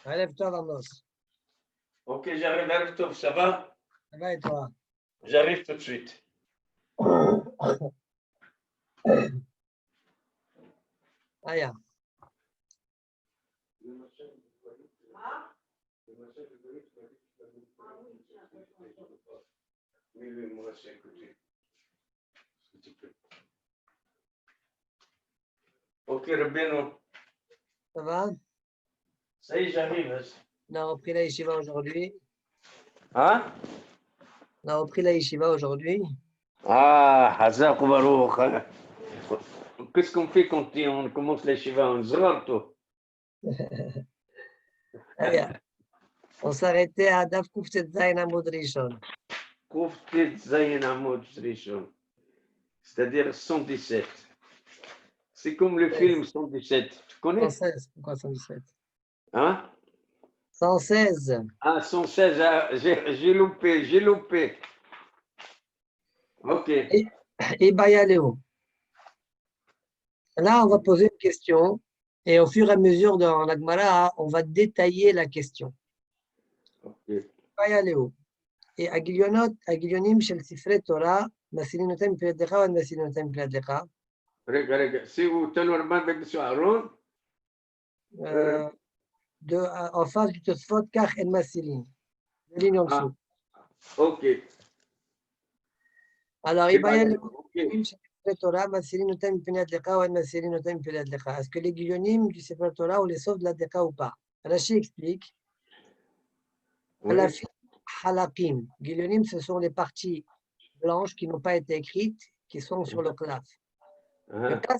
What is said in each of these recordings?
Lève-toi, Vamos. Ok, j'arrive à Riftouf, ça va? Ça va et toi? J'arrive tout de suite. Aya. Oui, moi aussi, écoutez. Ok, Rabbeinu. Ça va? Ça y est, j'arrive. On a repris la yeshiva aujourd'hui. Hein? On a repris la yeshiva aujourd'hui. Ah, Hazak ou Baruch. Qu'est-ce qu'on fait quand on commence les Shiva? On se rend tout. Aya. On s'arrêtait à Daf Kuftet Zayin Amud Rishon. Kouftet Zayin Amod Rishon. C'est-à-dire 117. C'est comme le film 117. Tu connais? 116. Pourquoi 117? Hein? 116. Ah, 116, j'ai loupé. Ok. Et Bayaléo. Là, on va poser une question. Et au fur et à mesure dans la Gemara, on va détailler la question. Ok. Bayaléo. Et Agilionim Shel Sifre Torah, Masilinotem Piladecha ou Masilinotem Piladecha. Regarde. Si vous tenez le main avec M. Aaron, En face du Tosfot, Kach en Masilin. La ligne en dessous. ok. Alors, C'est pas grave. Ok. Torah, Masilinotem Piladecha ou Masilinotem Piladecha. Est-ce que les Gilionim du Sefer Torah, on les sauve de la Decha ou pas? Rashi explique. Oui. Halakim. Gilionim, ce sont les parties blanches qui n'ont pas été écrites, qui sont sur le claf. Le cas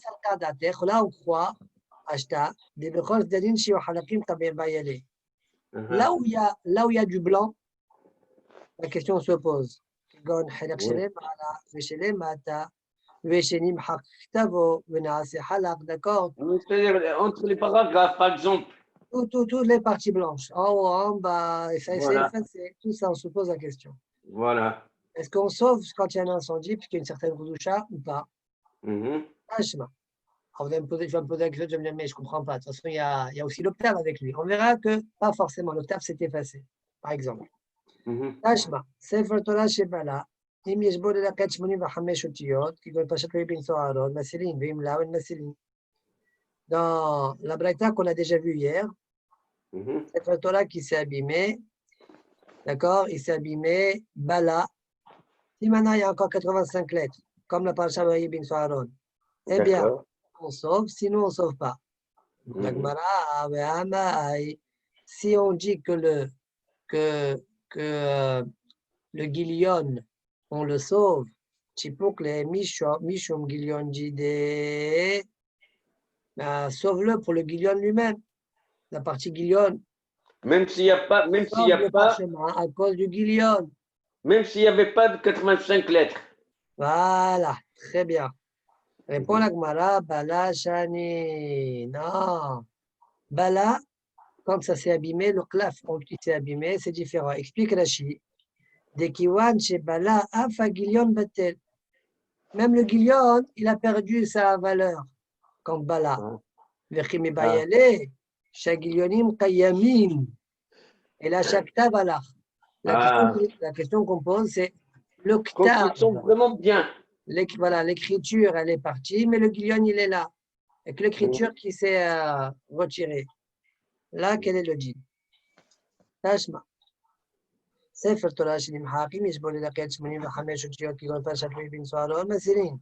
là on croit, Ashta, des Bechol Dalin Shio Halakim Tabir Bayale. Là où il y a du blanc, la question se pose. Gon Halak Shelem, Ala, Veshelem, Ata, Veshenim Hak Tavo, Venase Halak, d'accord? C'est-à-dire, entre les paragraphes, par exemple. Toutes les parties blanches, en haut, en bas, ça c'est Voilà. effacé. Tout ça, on se pose la question. Voilà. Est-ce qu'on sauve quand il y a un incendie, puisqu'il y a une certaine Roudoucha ou pas? Mhm. Franchement. Alors, tu vas me poser la question, je vais me dire, mais je ne comprends pas. De toute façon, il y a aussi l'octave avec lui. On verra que pas forcément. L'octave s'est effacé, par exemple. Mhm. Tashma, Sefer Torah Shebala, Im Yeshbo de la 485 Otiyot, qui doit pas chaque bin Soharon, Masilin, Vim Lawen Masilin. Dans la Braïta qu'on a déjà vue hier, Sefer Torah qui s'est abîmé, d'accord, il s'est abîmé, Bala. Si maintenant il y a encore 85 lettres, comme la Parasha bin Soharon, eh bien, on sauve, sinon on ne sauve pas. La Gemara, si on dit que le Gilion, on le sauve, Chipukle Mishum Gilion Jide, sauve-le pour le Gilion lui-même. La partie Gilion. Même s'il n'y a pas, à cause du Gilion. Même s'il n'y avait pas de 85 lettres. Voilà, très bien. Répond la Gemara, Bala Shani. Non. Bala, comme ça s'est abîmé, le claf, qui s'est abîmé, c'est différent. Explique Rashi. De Kiwan chez Bala, Afa Gilion Batel. Même le Gilion, il a perdu sa valeur comme Bala. Vechimi Bayale, Shagilionim Kayamin. Et la Shakta Bala. La question qu'on pose, c'est l'octave. Quand ils sont vraiment bien. Voilà, l'écriture, elle est partie, mais le Gilion, il est là. Et que l'écriture qui s'est retirée. Là, quel est le dit? Tashma. ספר תורה שנמחקים, יש בו ללקט 85 אותיות כגון פרשת לוי בן סוהרון, מסירים.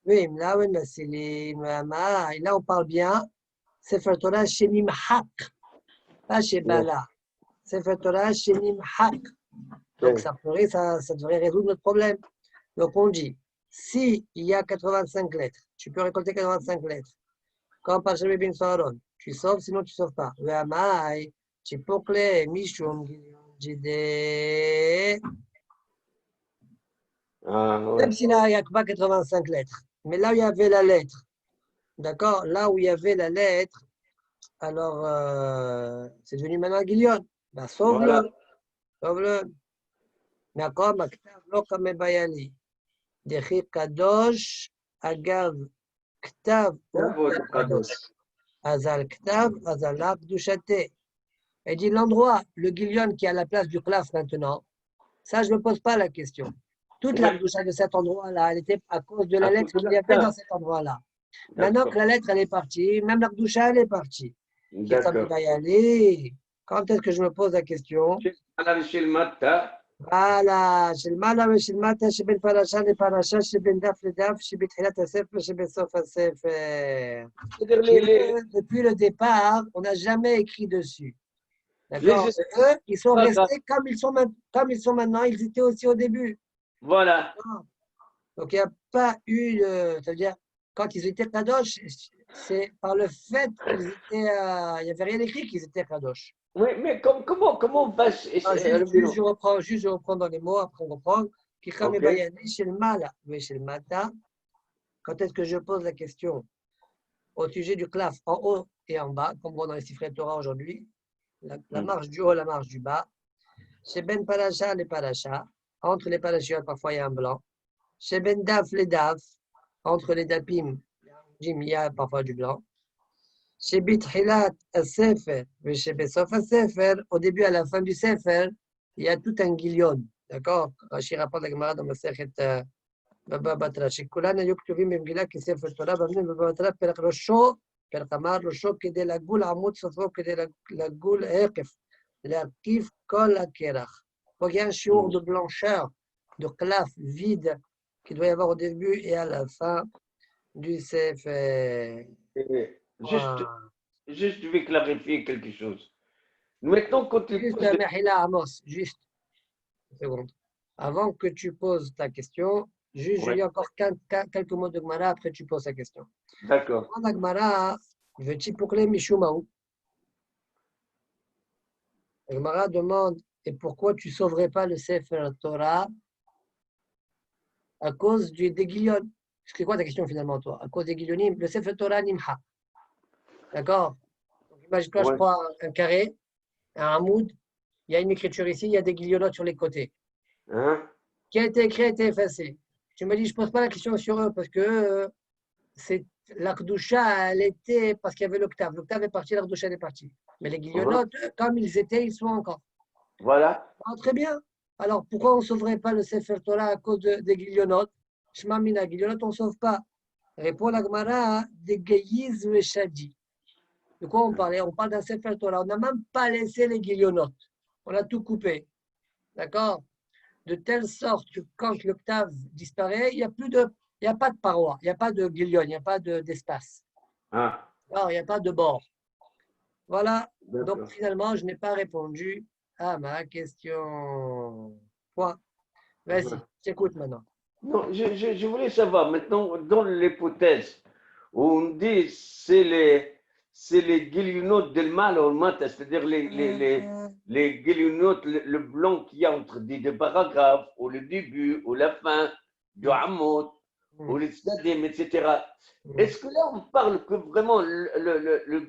ואם לאו אין מסירים, ומה, là on parle bien, ספר תורה שנמחק, pas שבלה, ספר תורה שנמחק. Donc ça devrait résoudre notre problème. Donc on dit, si il y a 85 lettres, tu peux récolter 85 lettres, comme par Lוי בן סוהרון, tu sauves, sinon tu ne sauves pas. והמה, צ'יפוקלה, מישום, Jidé. Même s'il n'y a pas 85 lettres. Mais là où il y avait la lettre, d'accord, là où il y avait la lettre, alors c'est devenu maintenant un Gilion. Ben, sauve-le. Sauve-le. D'accord, Maktav lo kame bayali. Dechi kadosh, agav, ktav, kadosh. Azal ktav, azalak dushate. Elle dit l'endroit, le guilion qui est à la place du claf maintenant, ça, je ne me pose pas la question. Toute la Oui. bouche de cet endroit-là, elle était à cause de la À lettre cause de qu'il y avait la dans cet endroit-là. Maintenant que D'accord. la lettre, elle est partie, même la doucha, elle est partie. Qui s'en D'accord. va y aller? Quand est-ce que je me pose la question? على شيء المادة Voilà, chez le mala, chez le mata, chez ben paracha, les paracha, chez ben daf, les daf, chez ben tchilat sefer, chez ben sof sefer. c'est-à-dire Qui eux, depuis le départ, on n'a jamais écrit dessus. D'accord? les Et eux, ils sont paragraphes. restés comme ils sont maintenant, ils étaient aussi au début. Voilà. Donc, il n'y a pas eu, c'est-à-dire, quand ils étaient kadosh, c'est par le fait qu'ils étaient, il n'y avait rien écrit qu'ils étaient kadosh. Oui, mais comment on va Ah, juste, je reprends dans les mots, après on reprend. Qui Ok. chez le mal, mais chez le mata, quand est-ce que je pose la question au sujet du claf en haut et en bas, comme on voit dans les siffrets Torah aujourd'hui, la marche du haut, la marche du bas. Chez Ben Paracha, les Paracha, entre les parachutes, parfois il y a un blanc. Chez Ben Daf, les Daf, entre les Dapim, il y a parfois du blanc. Chez Bithilat, Sefer, mais chez Besof, Sefer, au début à la fin du Sefer, il y a tout un guilion. D'accord? Rashi rapporte la Gemara dans ma Sechet Baba Batra. Chez Kulana, Yoktuvim, Memgila, qui Sefer Torah, Bamne, Baba Batra, Perk Rosho, Perk Amar, Rosho, Kede la Goul, Amut, Sofo, Kede la Goul, Ekef, l'Arkif, Kol, Akerach. Donc il y a un chiour de blancheur, de claf vide, qu'il doit y avoir au début et à la fin du Sefer. Et Voilà. juste, je vais clarifier quelque chose. Maintenant, quand tu Juste, poses des... Mahila Amos, juste une seconde. Avant que tu poses ta question, juste, je Ouais, lis encore quelques mots de Gmara, après tu poses ta question. d'accord. Dans la Gmara, veux-tu pourler Mishumaou? La Gmara demande, et pourquoi tu ne sauverais pas le Sefer Torah à cause des guillons? C'est quoi ta question finalement, toi? À cause des guillonimes, le Sefer Torah Nimha. D'accord? Donc, imagine-toi, je Ouais. prends un carré, un hamoud, il y a une écriture ici, il y a des guillonnottes sur les côtés. Hein? Qui a été écrit a été effacé. Tu me dis, je ne pose pas la question sur eux parce que c'est l'Akdoucha, elle était parce qu'il y avait l'octave. L'octave est parti, l'Akdoucha est partie. Mais les guillonnottes, comme ils étaient, ils sont encore. Voilà. Ah, très bien. Alors, pourquoi on ne sauverait pas le Sefer Torah à cause des guillonnottes? Shema Mina, guillonnottes, on ne sauve pas. Répond la Gemara, des Geyiz et Shadi. De quoi on parlait? On parle d'un Sefer Torah. On n'a même pas laissé les guillonnottes. On a tout coupé. D'accord? De telle sorte que quand l'octave disparaît, il n'y a pas de paroi, il n'y a pas de guillon, il n'y a pas d'espace. Ah, Alors, il n'y a pas de bord. Voilà. Donc, d'accord. finalement, je n'ai pas répondu à ma question. Point. Vas-y, j'écoute maintenant. Non, je voulais savoir, maintenant, dans l'hypothèse où on dit c'est les guillemets del mal au matin, c'est-à-dire les guillemets, le blanc qu'il y a entre des deux paragraphes, ou le début, ou la fin, du hamot, ou les tzadim, etc. Est-ce que là, on parle que vraiment le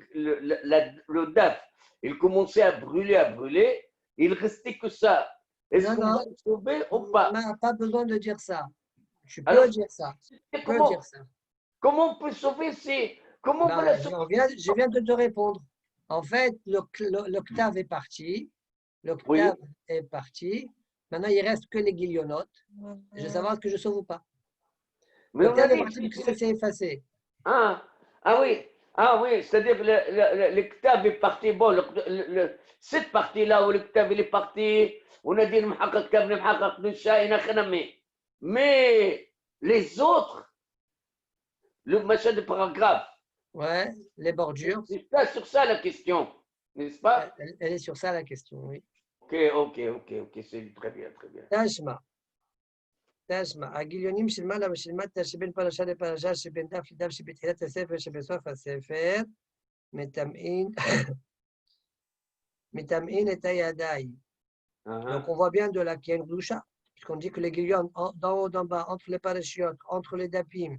DAF, il commençait à brûler, il restait que ça. Est-ce Non, qu'on va non, le sauver ou on pas? n'a pas besoin de dire ça. Tu peux Alors, dire ça. Tu peux dire comment, ça. comment on peut sauver comment on peut Ben, la sauver? je viens de te répondre. En fait, l'octave est parti. Oui, L'octave est parti. Maintenant, il ne reste que les guillonnottes. Je veux savoir ce que je sauve ou pas. mais on a L'octave est dit, parti parce que ça s'est effacé. ah, ah oui, c'est-à-dire le ktab est parti, bon, cette partie-là où le ktab il est parti, on a dit mais les autres, le machin de paragraphe, Ouais, les bordures. c'est pas sur ça la question, n'est-ce pas? Elle est sur ça la question, oui. Ok, c'est très bien, très bien. Tashma. تسمع الجليونيم شلمانا وشلمتا شبين برشا لبرشا شبين داف لداف شبين تحيات السفر شبين صوفا السفر متمئين متمئين يداي. Donc on voit bien de là qu'il y a une doucha, puisqu'on dit que les guillons d'en haut, d'en bas, entre les parachutes, entre les dapim,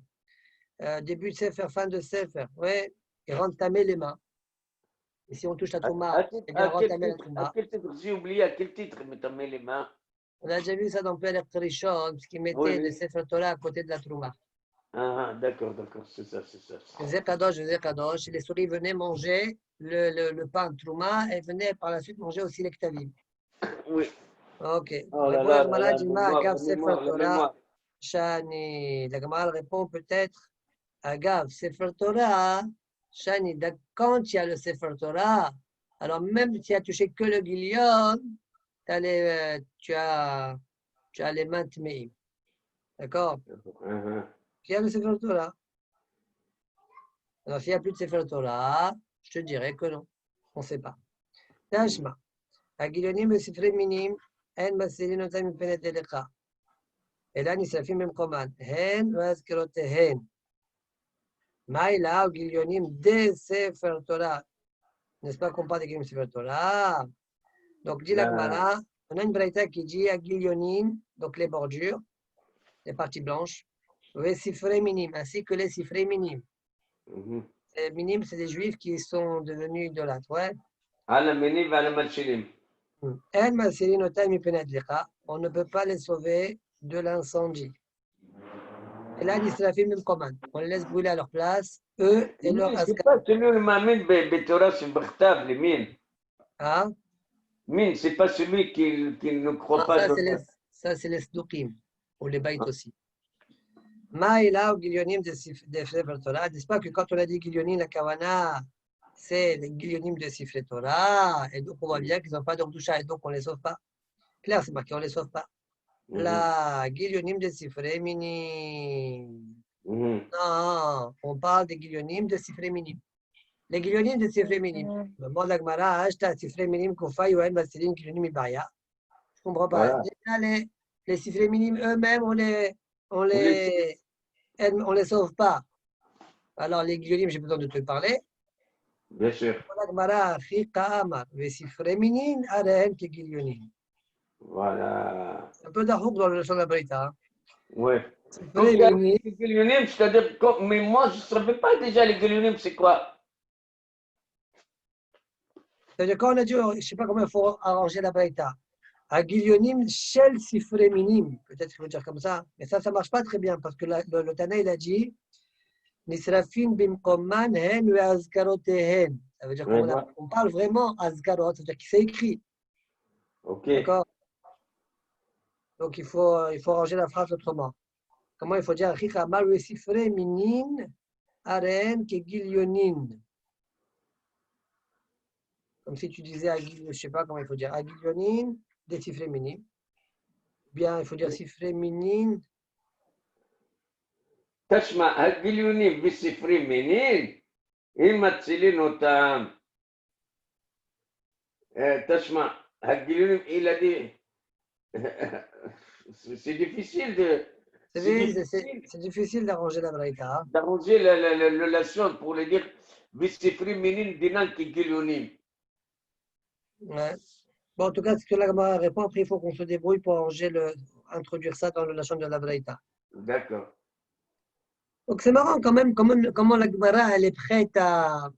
début de sefer, fin de sefer, ouais, et rentamer les mains. Et si on touche la trouma, eh bien rentamer la À trouma. quel titre, j'ai oublié à quel titre il me met les mains. On a déjà vu ça dans Père Rishon, parce qu'il Oui, mettait le oui. sefer Torah à côté de la trouma. Ah, d'accord, c'est ça. Zekadosh, les souris venaient manger le pain Trouma et venaient par la suite manger aussi les ktavim. Oui. Ok. Oh là Répond la là, Gemara, Dilma, Agav la Sefer mémoire, la Torah, mémoire. Shani. La Gemara répond peut-être, Agav Sefer Torah, Shani. Quand il y a le Sefer Torah, alors même si tu as touché que le guilion, tu as les mains tmeim. D'accord? Il y a le Sefer Torah. Alors s'il n'y a plus de Sefer Torah, je te dirais que non. On ne sait pas. Tashma. הגילונים בספרי מינים, הן מסילין אותם מפני דלך. אלא נשרפים במקומן, הן והזכרותיהן. מה אלה גיליונים דספר תורה? N'est-ce pas qu'on parle des guilionim de Sefer Torah? Donc, dit la Gemara, on a une braïta qui dit à guilionim, donc les bordures, les parties blanches, les sifrei minim, ainsi que les sifrei minim. Les minim, c'est des juifs qui sont devenus idolâtres, ouais. On ne peut pas les sauver de l'incendie. Et là, on les laisse brûler à leur place, eux et leur C'est ascar. pas celui qui m'amène Betorah sur Bertav, les mines. Ah, Mine, c'est pas celui qui ne croit pas. ça, c'est les Sdukim, ou les Baït aussi. Maïla ou Gilionim de Sefer Torah. N'est-ce pas que quand on a dit Gilionim, la Kavana, c'est les Gilionim de Sefer Torah, et donc on voit bien qu'ils n'ont pas d'Ordoucha, et donc on ne les sauve pas. Claire, c'est marqué, on ne les sauve pas. La Gilionim de Sefer Minim. Non, on parle des Gilionim de Sefer Minim. Les Gilionim de Sefer Minim. Le mot d'Agmara, Ashta Sefer Minim, Kofa, Yoen, Basilim, Gilionim, Ibaya. Je ne comprends pas. Déjà, les Sefer Minim eux-mêmes, on les sauve pas. Alors, les Gilionim, j'ai besoin de te parler. Bien sûr. Voilà. Un peu d'arrouk dans le leçon de la Brita. Ouais. Donc, les Gilionim, c'est-à-dire, mais moi, je ne savais pas déjà les Gilionim, c'est quoi? C'est-à-dire, quand on a dit, je ne sais pas comment il faut arranger la Brita. À Gilionim, Shel Sifre Minim, peut-être qu'il faut dire comme ça, mais ça ne marche pas très bien parce que le Tana, il a dit Nisrafim bimkoman hen ve azkarotehen. Ça veut dire qu'on parle vraiment azkarot, c'est-à-dire qu'il s'est écrit. Ok. D'accord? Donc il faut arranger la phrase autrement. Comment il faut dire Chichamal ve Sifre Minin Aren ke Gilionin. Comme si tu disais, je ne sais pas comment il faut dire, Agilionin, des Sifre Minim. Bien, il faut dire Sifre Minin. תשמע, הגיליונים בספרי מינים, אם מצילים אותם, תשמע, הגיליונים ילדים, c'est difficile de... C'est difficile d'arranger la braïta. D'arranger la relation pour le dire בספרי מינים דינן כגיליונים. Ouais. Bon, en tout cas, ce que la Gemara répond, après, il faut qu'on se débrouille pour introduire ça dans la chambre de la braïta. D'accord. Donc c'est marrant quand même comment la Gemara elle est prête à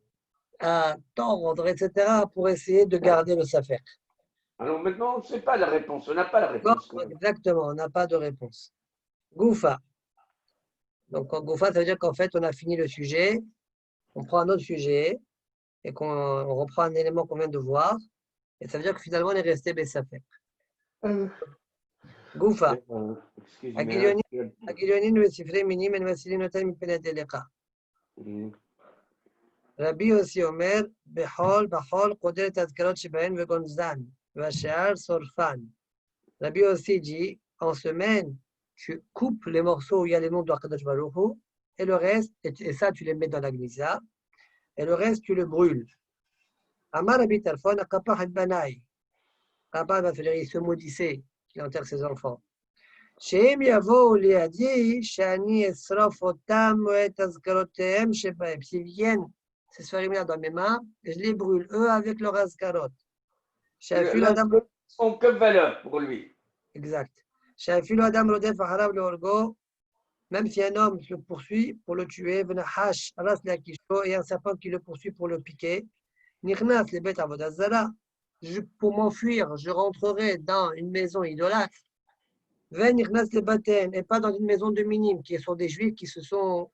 tordre, etc., pour essayer de garder le Safer. Alors maintenant, on ne sait pas la réponse, on n'a pas la réponse. Non, exactement, on n'a pas de réponse. Goufa. Donc Goufa, ça veut dire qu'en fait, on a fini le sujet, on prend un autre sujet et qu'on reprend un élément qu'on vient de voir, et ça veut dire que finalement, on est resté Bessafer. Goufa. Agilionin ve Sifre Minim en Vasilin Otam Mipenat Elecha. Rabbi aussi Omer, Bechol, Koderet Azkarot Shebaen Vegonzan, Vachar, Sorfan. Rabbi aussi dit, en semaine, tu coupes les morceaux où il y a les noms de Akadosh Baruch Hu, et le reste, et ça, tu les mets dans la gnisa, et le reste, tu le brûles. Amar Rabbi Tarfon, Akapach et Banaï. Papa va faire, il se maudissait, qu'il enterre ses enfants. Sheim Yavo Liadi, Shani Esrof Otam, et Azkarotem, Shebaem. S'ils viennent, c'est se faire dans mes mains, et je les brûle, eux, avec leur Azkarot. Sont que valeur pour lui. Exact. Shafilo Adam Rodef Aharav le Orgo, même si un homme le poursuit pour le tuer, Venahash, Ras Lakisho, et un serpent qui le poursuit pour le piquer, Nirnas les bêtes Avodazara, pour m'enfuir, je rentrerai dans une maison idolâtre. Venichnas le baten, et pas dans une maison de minimes, qui sont des juifs qui se sont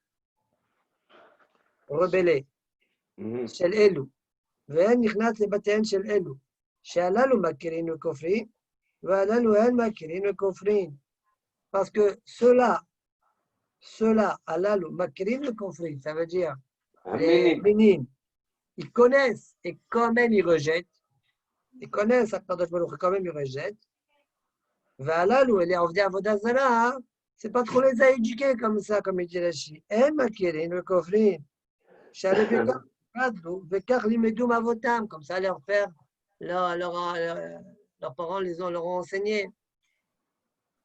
rebellés. Mhm. Shel Elu. Venichnas le baten shel Elu. Shalalu makirin le kofrin. Valalu en makirin le kofrin. Parce que ceux-là, alalu makirin le kofrin, ça veut dire les Amen. minimes, ils connaissent et quand même ils rejettent. Ils connaissent Akadosh Baruch Hu, quand même ils rejettent. Valalu, et les Ovdei Avodah Zarah, c'est pas trop les a éduqués comme ça, comme il dit Rashi. En makirin le kofrin. Shalé bekar, bekar limedum avotam, comme ça leur père, leurs parents leur ont enseigné.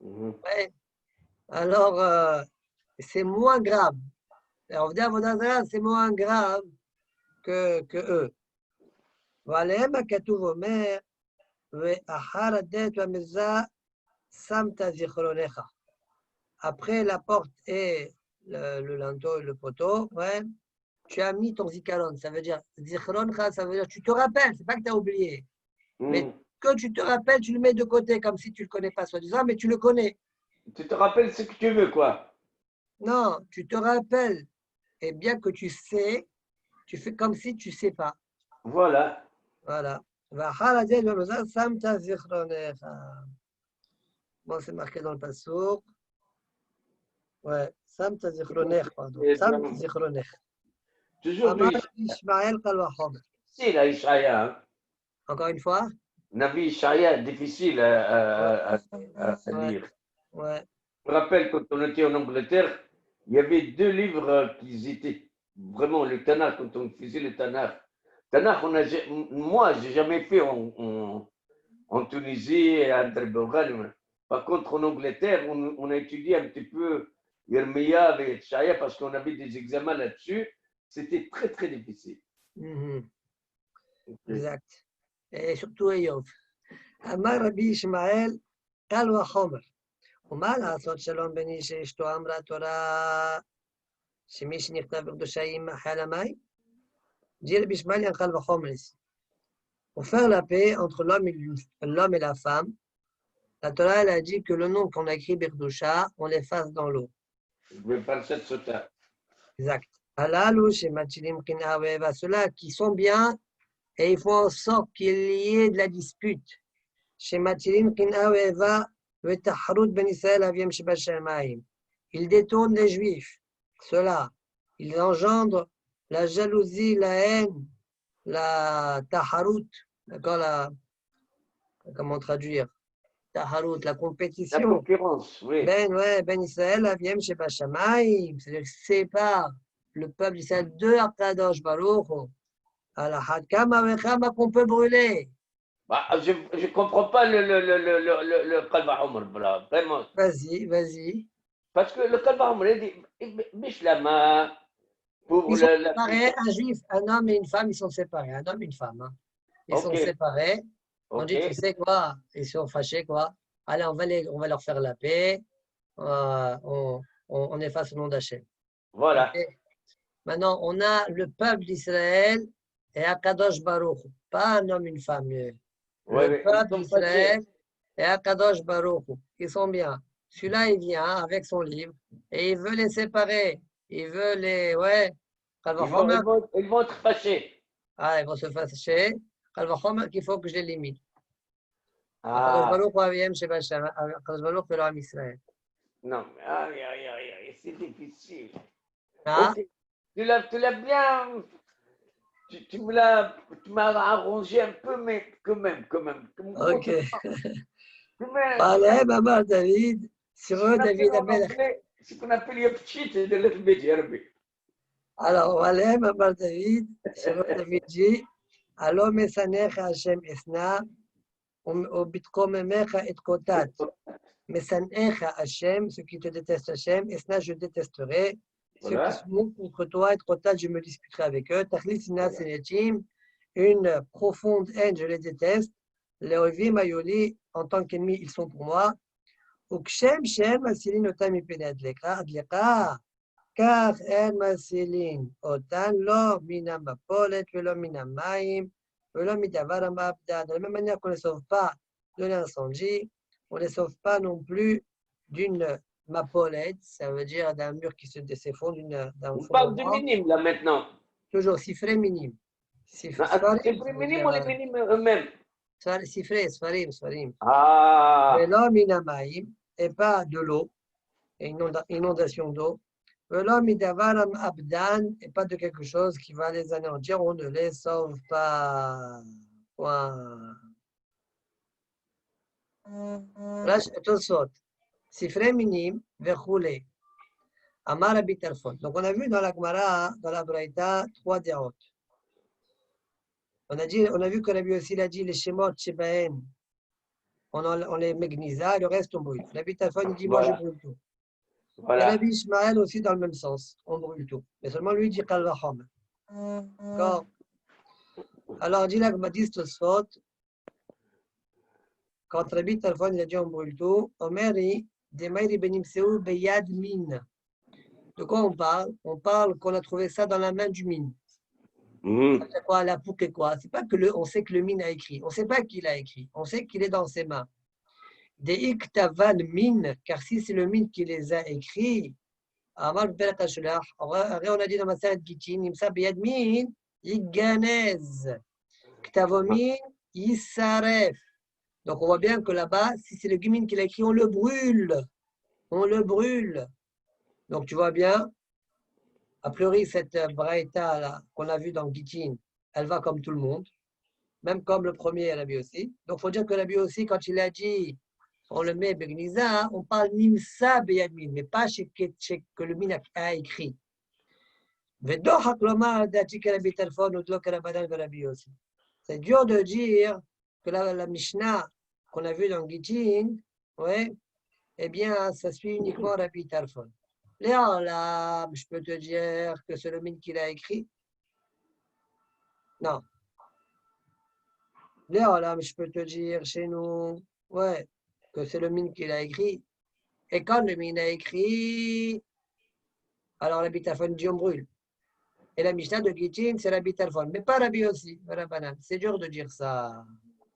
Mhm. Ouais. Alors, c'est moins grave. Alors, c'est moins grave que eux. ועליהם הכתוב אומר, ואחר הדלת והמזבח שמת זיכרונך. Après la porte et le linteau et le poteau, ouais, tu as mis ton zikaron. Ça veut dire, zichroncha, ça veut dire, tu te rappelles, c'est pas que tu as oublié. Mais Mhm. que tu te rappelles, tu le mets de côté, comme si tu le connais pas, soi-disant, mais tu le connais. Tu te rappelles ce que tu veux, quoi. Non, tu te rappelles. Et bien que tu sais, tu fais comme si tu sais pas. Voilà. Voilà. ואחר הדלת והמזבח שמת זיכרונך. Bon, c'est marqué dans le passouk. Ouais, שמת זיכרונך, pardon. Et שמת זיכרונך. toujours אמר du ישמעאל קל וחומר. difficile à Ishaïa. Hein. Encore une fois? Navi Ishaïa, difficile Ouais, à ouais, lire. ouais. Je me rappelle quand on était en Angleterre, il y avait deux livres qui étaient vraiment le Tanakh, quand on faisait le Tanakh. Tanakh, moi, j'ai jamais fait en Tunisie et à André. Par contre, en Angleterre, on a étudié un petit peu Yermia et Shaya parce qu'on avait des examens là-dessus. C'était très, très difficile. Mhm, Okay. exact. Et surtout Eyob. אמר רבי ישמעאל קל וחומר. ומה לעשות שלום בן איש שאשתו אמרה תורה שמי שנכתב בקדושה ימחה על המים? dit Rabbi Ishmael, il y a un kal vachomer ici. Pour faire la paix entre l'homme et la femme, la Torah elle a dit que le nom qu'on a écrit Berdoucha, on l'efface dans l'eau. Je vais parler de Sota. Exact. Alalu, chez Machilim Kinaweva, ceux-là qui sont bien et ils font en sorte qu'il y ait de la dispute. Chez Machilim Kinaweva, le Taharut Ben Israël Aviem Sheba Shemaim. Ils détournent les Juifs. Ceux-là, ils engendrent la jalousie, la haine, la Taharut. D'accord, comment traduire? Taharut, la La compétition. concurrence, oui. Ben Israël, Aviem Sheba Shemaim. C'est-à-dire que sépare le peuple d'Israël de Akadosh Baruch Hu. Alors, Hakama Vechama qu'on peut brûler. Bah, je ne comprends pas le Kalba Omar, vraiment. Vas-y, vas-y. Parce que le Kalba Omar, il dit Bishlama pour Ils sont la. séparés, un juif, un homme et une femme, ils sont séparés. Un homme et une femme. Hein. Ils sont Ok, séparés. On ok, dit, tu sais quoi? Ils sont fâchés, quoi. Allez, on va leur faire la paix. On efface le nom d'Hachem. voilà. Okay. Maintenant, on a le peuple d'Israël et Akadosh Baruch. Pas un homme, une femme. Ouais, Le ouais, ils peuple sont fâchés. d'Israël et Akadosh Baruch. Ils sont bien. Celui-là, il vient avec son livre et il veut les séparer. Il veut les. Ouais. Ils vont être fâchés. Ah, ils vont se fâcher. Qu'il faut que je les limite. Akadosh Ah, Baruch Hu Aviem Sheba Shem. Akadosh Baruch Hu Elohim Israël. non, mais aïe, aïe, aïe, aïe, c'est difficile. Ah, Ok, tu l'as bien. Tu m'as arrangé un peu, mais quand même. ok. Quand même. Alem Amar David. C'est Sur ce eux, qu'on appelle David en Amelech. anglais, ce qu'on appelle Yopchit de l'Erbedi. Alors, Alem Amar David. Sur eux, David dit Alom Esanecha Hashem Esna. Ubitkomemecha et Kotat. Mesanecha Hashem. Ceux qui te détestent Hashem. Esna, je détesterai. Ceux qui Voilà. se montrent contre toi et Kotat, je me disputerai avec eux. Tachlis Sina Senetim. Une profonde haine, je les déteste. Les Ovim Ayoli, en tant qu'ennemis, ils sont pour moi. וכשם שאין מסילין אותם מפני הדלקה, כך אין מסילין אותן לא מן המפולת ולא מן המים ולא מדבר המעבדה. De la même manière qu'on ne les sauve pas de l'incendie, on ne les sauve pas non plus d'une mapolette, ça veut dire d'un mur qui s'effondre, d'un On parle du fondement, minime là maintenant. toujours sifré minime. Non, c'est Sfarim, plus ça veut minime ou dire les minimes eux-mêmes? sifré, sfarim. Ah, Velo minamaim, et pas de l'eau, inondation d'eau. Velo midavaram abdan, et pas de quelque chose qui va les anéantir, on ne les sauve pas. Point. Tosot, sifré minime, verroulé. Amar Abitarfon. Donc, on a vu dans la Gemara, dans la Braïta, 3 dérotes. On a vu que Rabbi aussi a dit les Shemot, Shebaen, on les Megnisa, le reste on brûle. Rabbi Tarfon, il dit moi je voilà, brûle tout. Et voilà. Rabbi Ishmael aussi dans le même sens, on brûle tout. Mais seulement lui il dit Kalvachom. D'accord. Alors, dit la Gemara Tosfot, quand Rabbi Tarfon il a dit on brûle tout, Omeri, Demairi Benimseu Beyad Min. De quoi on parle? On parle qu'on a trouvé ça dans la main du mine. Mhm. C'est quoi, la pouque et quoi? C'est pas que on sait que le mine a écrit. On ne sait pas qui l'a écrit. On sait qu'il est dans ses mains. Des iktavan mine, car si c'est le mine qui les a écrits, Amal Berakashulach, on a dit dans ma série de Gittin, Imsa Beyad Min, Iganez, Ktavomin, Yisaref. Donc on voit bien que là-bas, si c'est le mine qui l'a écrit, on le brûle. On le brûle. Donc tu vois bien, a priori, cette braïta qu'on a vue dans Gittin, elle va comme tout le monde. Même comme le premier Rabbi aussi. Donc, il faut dire que Rabbi aussi, quand il a dit, on le met Begniza, on parle Nimsa Beyadmin, mais pas chez que le min a écrit. C'est dur de dire que la Mishnah qu'on a vue dans Gittin, ouais, eh bien, ça suit uniquement Rabbi Tarfon. Là, je peux te dire que c'est le min qui l'a écrit. Non. Là, je peux te dire chez nous, ouais, que c'est le mine qui l'a écrit. Et quand le mine a écrit, alors la bitaphone dit on brûle. Et la Mishnah de Gittin, c'est la bitaphone. Mais pas Rabbi aussi, Rabbanan. C'est dur de dire ça.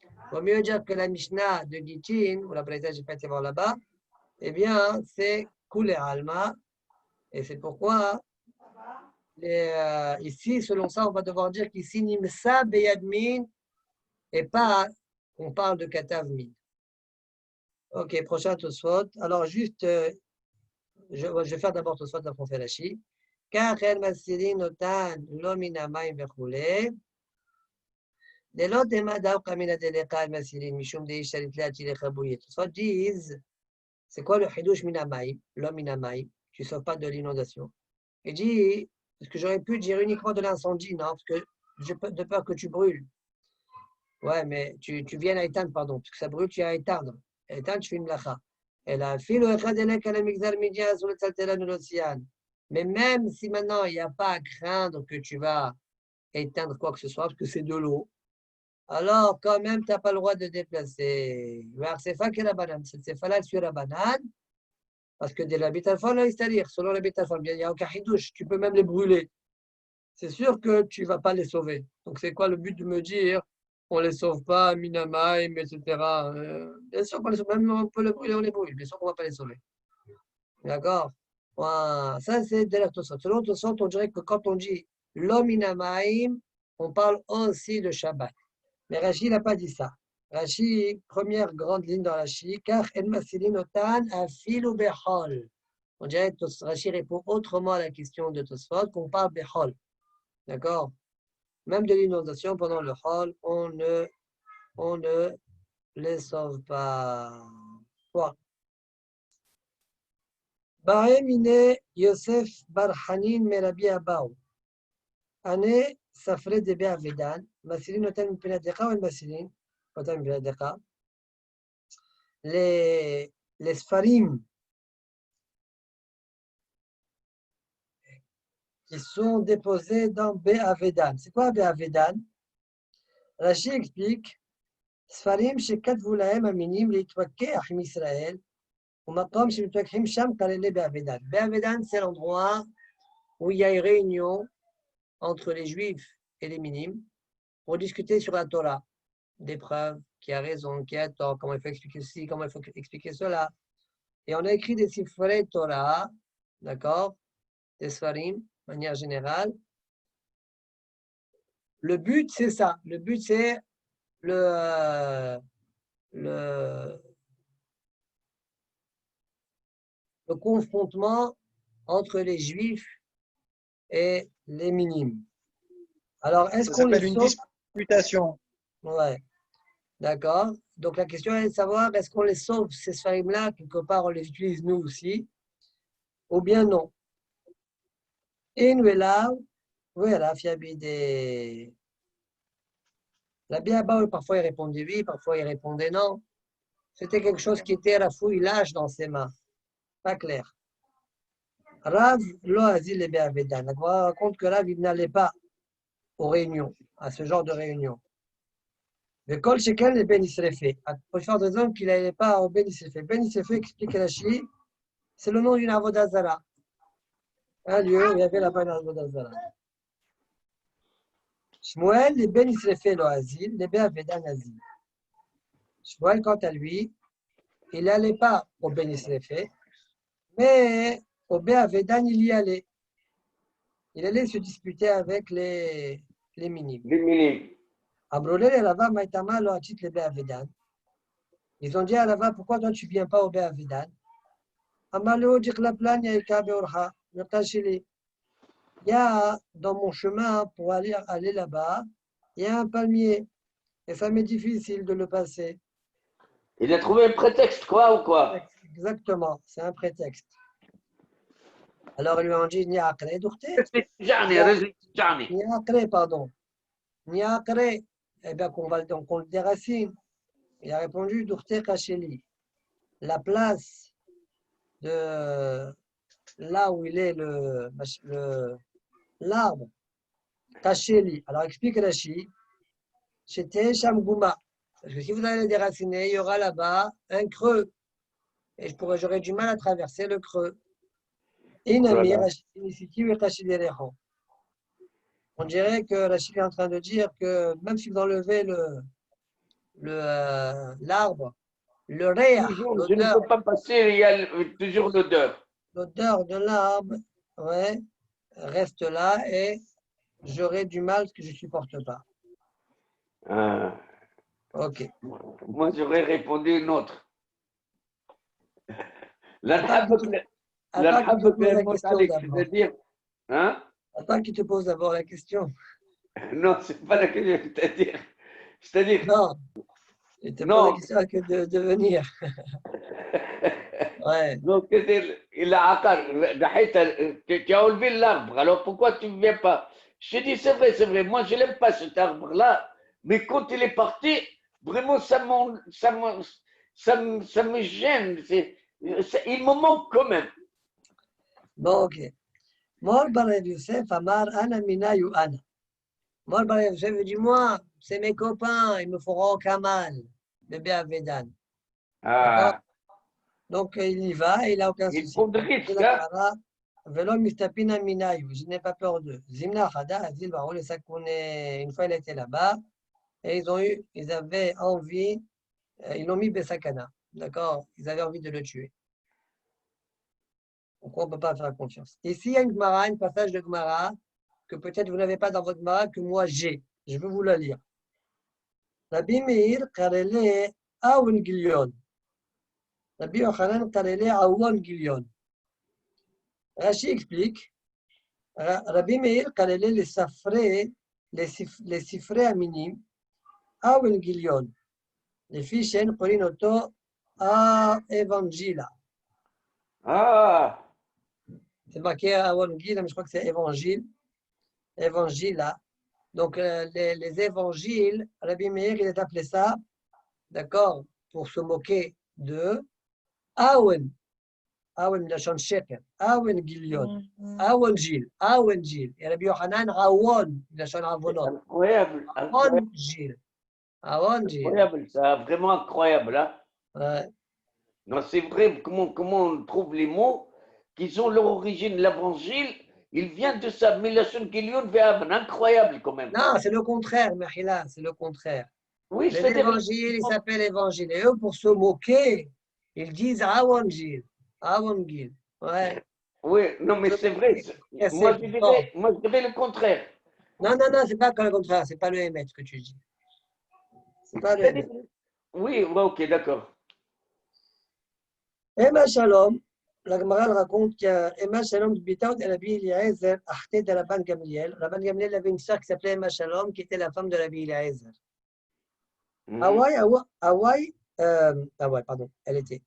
Il vaut mieux dire que la Mishnah de Gittin, ou la Braïta, je n'ai pas été voir là-bas, eh bien, c'est Koulé Alma. Et c'est pourquoi, ici, selon ça, on va devoir dire qu'ici, Nimsa Beyadmin, et pas, on parle de Katavmin. Ok, prochain Tosfot. Alors, juste, je vais faire d'abord Tosfot après on fait Rashi. Car el masirin notan lo min hamayim vechule. Delot emadav kamina deleka el masirin mishum deish shalit leati lechabouye. Tosfot disent, c'est quoi le chidouche min hamayim, lo min hamayim? Tu ne sauves pas de l'inondation. Il dit, parce que j'aurais pu dire uniquement de l'incendie, non? Parce que j'ai de peur que tu brûles. Ouais, mais tu viens à éteindre, pardon, parce que ça brûle, tu viens à éteindre. Éteindre, tu fais une lacha. Et la filo mais même si maintenant il n'y a pas à craindre que tu vas éteindre quoi que ce soit, parce que c'est de l'eau, alors quand même, tu n'as pas le droit de déplacer. C'est pas que la banane, c'est falal sur la banane, parce que de la bétalfone, c'est-à-dire, selon la bétalfone, il n'y a aucun hidouche, tu peux même les brûler. C'est sûr que tu ne vas pas les sauver. Donc, c'est quoi le but de me dire on ne les sauve pas, Minamaim, etc. Bien sûr qu'on les sauve, même on peut les brûler, on les brûle. Bien sûr qu'on ne va pas les sauver. D'accord. Voilà. Ça, c'est de la Tosot. Selon Tosot, on dirait que quand on dit l'Ominamaim, on parle aussi de Shabbat. Mais Rashi n'a pas dit ça. Rashi, première grande ligne dans Rashi, car El Masilinotan afil ou Behol. On dirait que Rashi répond autrement à la question de Tosfot qu'on parle Behol. D'accord. Même de l'inondation pendant le hall, on ne les sauve pas. Quoi? Baemine Yosef Barhanin Merabi Abaou. Ane Safre de Beavedan. Masilin Otan Mpenadecha ou Masilin Otan Mpenadecha. Les Sfarim qui sont déposés dans Beavedan. C'est quoi Beavedan? Rashi explique Sfarim שכתבו להם המינים להתווכח עם ישראל ומקום שמתווכחים שם כללי באבדן. באבדן, c'est l'endroit où il y a une réunion entre les Juifs et les minimes pour discuter sur la Torah, des preuves, qui a raison, qui a tort, comment il faut expliquer ceci, comment il faut expliquer cela. et on a écrit des Sifrei Torah, d'accord, des Sfarim, de manière générale. Le but, c'est ça. Le but, c'est le confrontement entre les Juifs et les minimes. Alors, est-ce Ça qu'on les s'appelle une sauve? disputation. Ouais, d'accord. Donc, la question est de savoir, est-ce qu'on les sauve, ces sfarim-là, quelque part, on les utilise nous aussi, ou bien non. Et nous, là, voilà, fiabide. La Biaba, parfois il répondait oui, parfois il répondait non. C'était quelque chose qui était à la fouillage dans ses mains. Pas clair. Rav lo azil le Be'avedan. La Gemara raconte que Rav, il n'allait pas aux réunions, à ce genre de réunions. Le kol shekel le Ben Isrefe. Pour faire des hommes qu'il n'allait pas au Ben Isrefe. Ben Isrefe, explique Rashi, c'est le nom d'une avodah zara. Un lieu où il y avait là-bas une avodah zara. Shmuel le Ben Isrefe lo azil, le Be'avedan azil. Shmuel, quant à lui, il n'allait pas au Ben Isrefe, mais au Be'avedan, il y allait. Il allait se disputer avec les minimes. Les minimes. Abrolé et Rava Maïtama lo achit le Be'avedan. Ils ont dit à Rava, pourquoi toi tu ne viens pas au Be'avedan? Amalo Djiklaplan Yaika Beorha, Notachili. Il y a dans mon chemin pour aller là-bas, il y a un palmier. Et ça m'est difficile de le passer. Il a trouvé un prétexte, quoi, ou quoi? Exactement, c'est un prétexte. Alors ils lui ont dit, Niakre, Dourte. Niakre, pardon. Niakre, eh bien qu'on le déracine. Il a répondu, Dourte Kacheli. La place de là où il est l'arbre, Kacheli. Alors explique Rashi, c'était Shamgouma. Parce que si vous allez le déraciner, il y aura là-bas un creux. Et j'aurais du mal à traverser le creux. Inami, on dirait que Rachid est en train de dire que même si vous enlevez l'arbre, le réa, Toujours, je ne peux pas passer, il y a toujours l'odeur. L'odeur de l'arbre, ouais, reste là et j'aurai du mal que je ne supporte pas. Ah. Ok. Moi, j'aurais répondu une autre. C'est-à-dire, hein? Attends qu'il te pose d'abord la question. Non, c'est pas la question, c'est-à-dire. Non, il te pose la question que de venir. Ouais. Donc, il a tu as enlevé l'arbre, alors pourquoi tu ne viens pas? Je te dis, c'est vrai, moi je n'aime pas cet arbre-là, mais quand il est parti, vraiment ça me gêne, il me manque quand même. Bon, ok. Mor bar Yosef Amar Ana Mina Yu Ana. Mor bar Yosef dit, moi, c'est mes copains, ils me feront aucun mal, le Béavédan. Ah. Donc, il y va, il n'a aucun souci. Il prend de risques, hein? Je n'ai pas peur d'eux. Zimna Khada, Azil Barol, et ça qu'on est, une fois il était là-bas, et ils avaient envie, ils l'ont mis Besakana, d'accord? Ils avaient envie de le tuer. Donc, on ne peut pas faire confiance. Ici, il y a une Gemara, un passage de Gemara, que peut-être vous n'avez pas dans votre Gemara, que moi j'ai. Je vais vous la lire. Rabbi Meir, Karele, Aoun Gilion. Rabbi Yochanan, Karele, Aoun Gilion. Rashi explique, Rabbi Meir, Karele, les sifrés aminim, Aoun Gilion. Les filles chaînes, Korinoto, A Evangila. Ah. C'est marqué Aoun Gila, mais je crois que c'est Évangile. Évangila. Donc, les évangiles, Rabbi Meir, il est appelé ça, d'accord, pour se moquer de Awen. Awen, la chante sheker. Awen Gilion. Awen Gil. Awen Gil. Et Rabbi Yochanan, Awon, la chante Avonot. Incroyable. Awon Gil. Awon Gil. Incroyable, ça, vraiment incroyable. Hein? Ouais. Non, c'est vrai, comment on trouve les mots qui ont leur origine, l'évangile, il vient de ça, mais la Gilion incroyable quand même. Non, c'est le contraire, Mechila, c'est le contraire. Oui, l'évangile, il s'appelle évangile. Et eux, pour se moquer, ils disent Awon Gil. Avon-Gil. Ouais. Oui, non, mais c'est vrai. Moi, je dirais le contraire. Non, non, non, c'est pas le contraire. C'est pas le émettre que tu dis. C'est pas le émettre. Oui, ouais, ok, d'accord. Emma Shalom, la Gemara raconte qu'Emma Shalom Bitout et Rabbi Eliezer acheté de Rabban Gamliel. Rabban Gamliel avait une sœur qui s'appelait Emma Shalom, qui était la femme de Rabbi Eliezer. Pardon, elle était.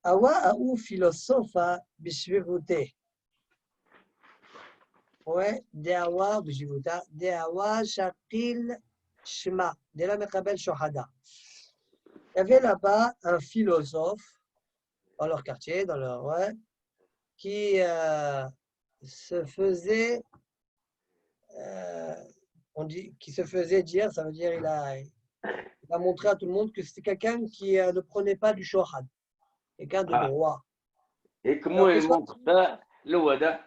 Awa ou philosopha bishvivute. Ouais, Deawa bishvivuta, Deawa shakil shma, de la Mekabel Shohada. Il y avait là-bas un philosophe dans leur quartier, qui se faisait, qui se faisait dire, ça veut dire il a montré à tout le monde que c'était quelqu'un qui ne prenait pas du shohad, quelqu'un de droit. Et comment il montre ça, le wada?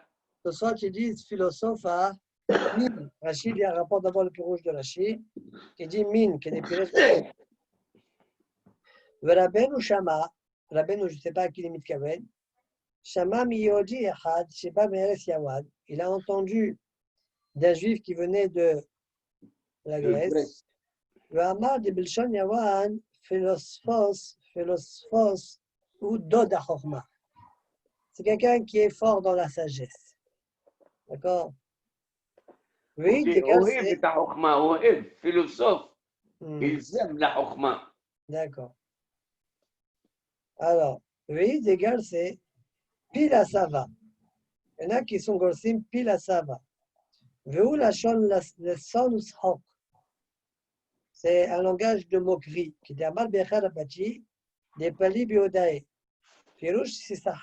Ce soir, tu dis philosophe à Min. Rachid, il y a un rapport d'abord le plus rouge de Rachid, qui dit Min, qui est des pilotes. Le Rabbeinu Shama, Rabbeinu, je ne sais pas à qui il est mitkaven, Shama miyodi echad, sheba me'eres yawad. Il a entendu d'un juif qui venait de la Grèce. Le Hamar de Bilshon Yawan, philosophos ou Doda Chorma. C'est quelqu'un qui est fort dans la sagesse. D'accord? Oui, c'est ta chokma, philosophe. Ils aiment la chokma. D'accord. Alors, oui, d'égal, c'est pile à sava. Il y en a qui sont gorsim pile à sava. Veu la shon le sonus hok. C'est un langage de moquerie qui est amal bechar abati des pali biodae. Firouche, c'est ça,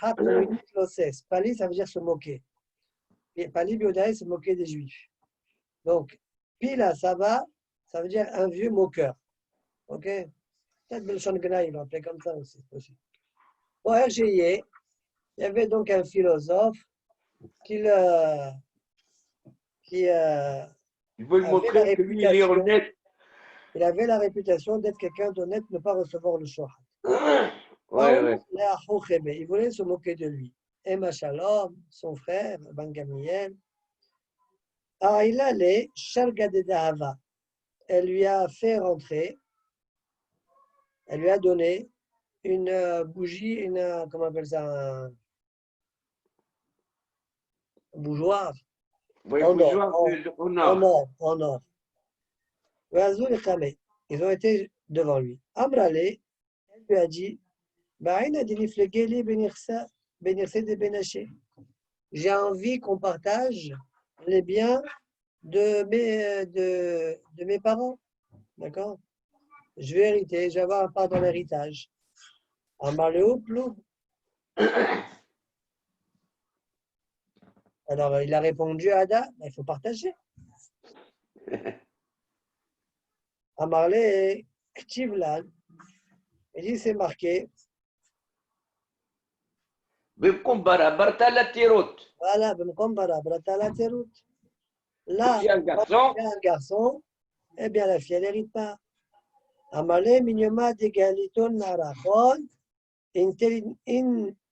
pali, ça veut dire se moquer. Et pali biodae, se moquer des juifs. Donc, pila sava, ça veut dire un vieux moqueur. Ok? Peut-être Belshon Gna, il l'appelait comme ça aussi. Bon, RGIE, il y avait donc un philosophe qui Ils veulent montrer que lui, il est honnête. Il avait la réputation d'être quelqu'un d'honnête, ne pas recevoir le shohad. Ouais. Il voulait se moquer de lui. Emma Shalom, son frère, Ben Gamliel. Alors, il allait, Shalgadedahava. Elle lui a fait rentrer, elle lui a donné une bougie, comment on appelle ça, un bougeoir. Oui, En or. Ils ont été devant lui. Amrale, elle lui a dit, j'ai envie qu'on partage les biens de mes parents. D'accord? Je vais hériter, je vais avoir un part dans l'héritage. Amarleo plou. Alors, il a répondu à Ada, il faut partager. Amarle, Ktivlan, il dit, c'est marqué. Voilà, là, il y a un garçon, eh bien, la fille, elle n'hérite pas. Amarle, mignoma d'égaliton narachon,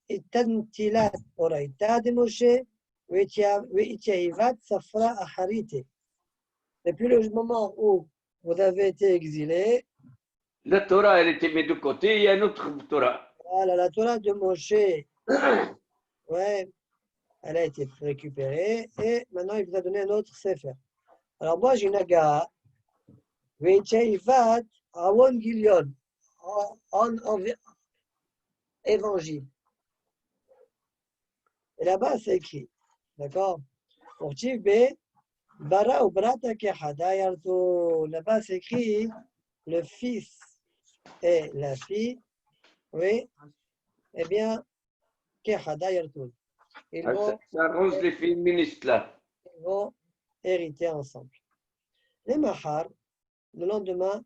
intantilat oraita de Moshe, veitiaivat safra acharite. Depuis le moment où vous avez été exilé, la Torah, elle était mise de côté, il y a une autre Torah. Voilà, la Torah de Moshe, ouais, elle a été récupérée et maintenant il vous a donné un autre sefer. Alors moi j'ai une agara, Veichaivat Awon Gilion, en évangile. Et là-bas c'est écrit, d'accord? Pour Tivbe, Bara ou Brata Kehada Yarto, là-bas c'est écrit le fils et la fille, oui, eh bien, Kehada Yarto. Ça arrange les féministes là. Ils vont hériter ensemble. Les Mahar, le lendemain,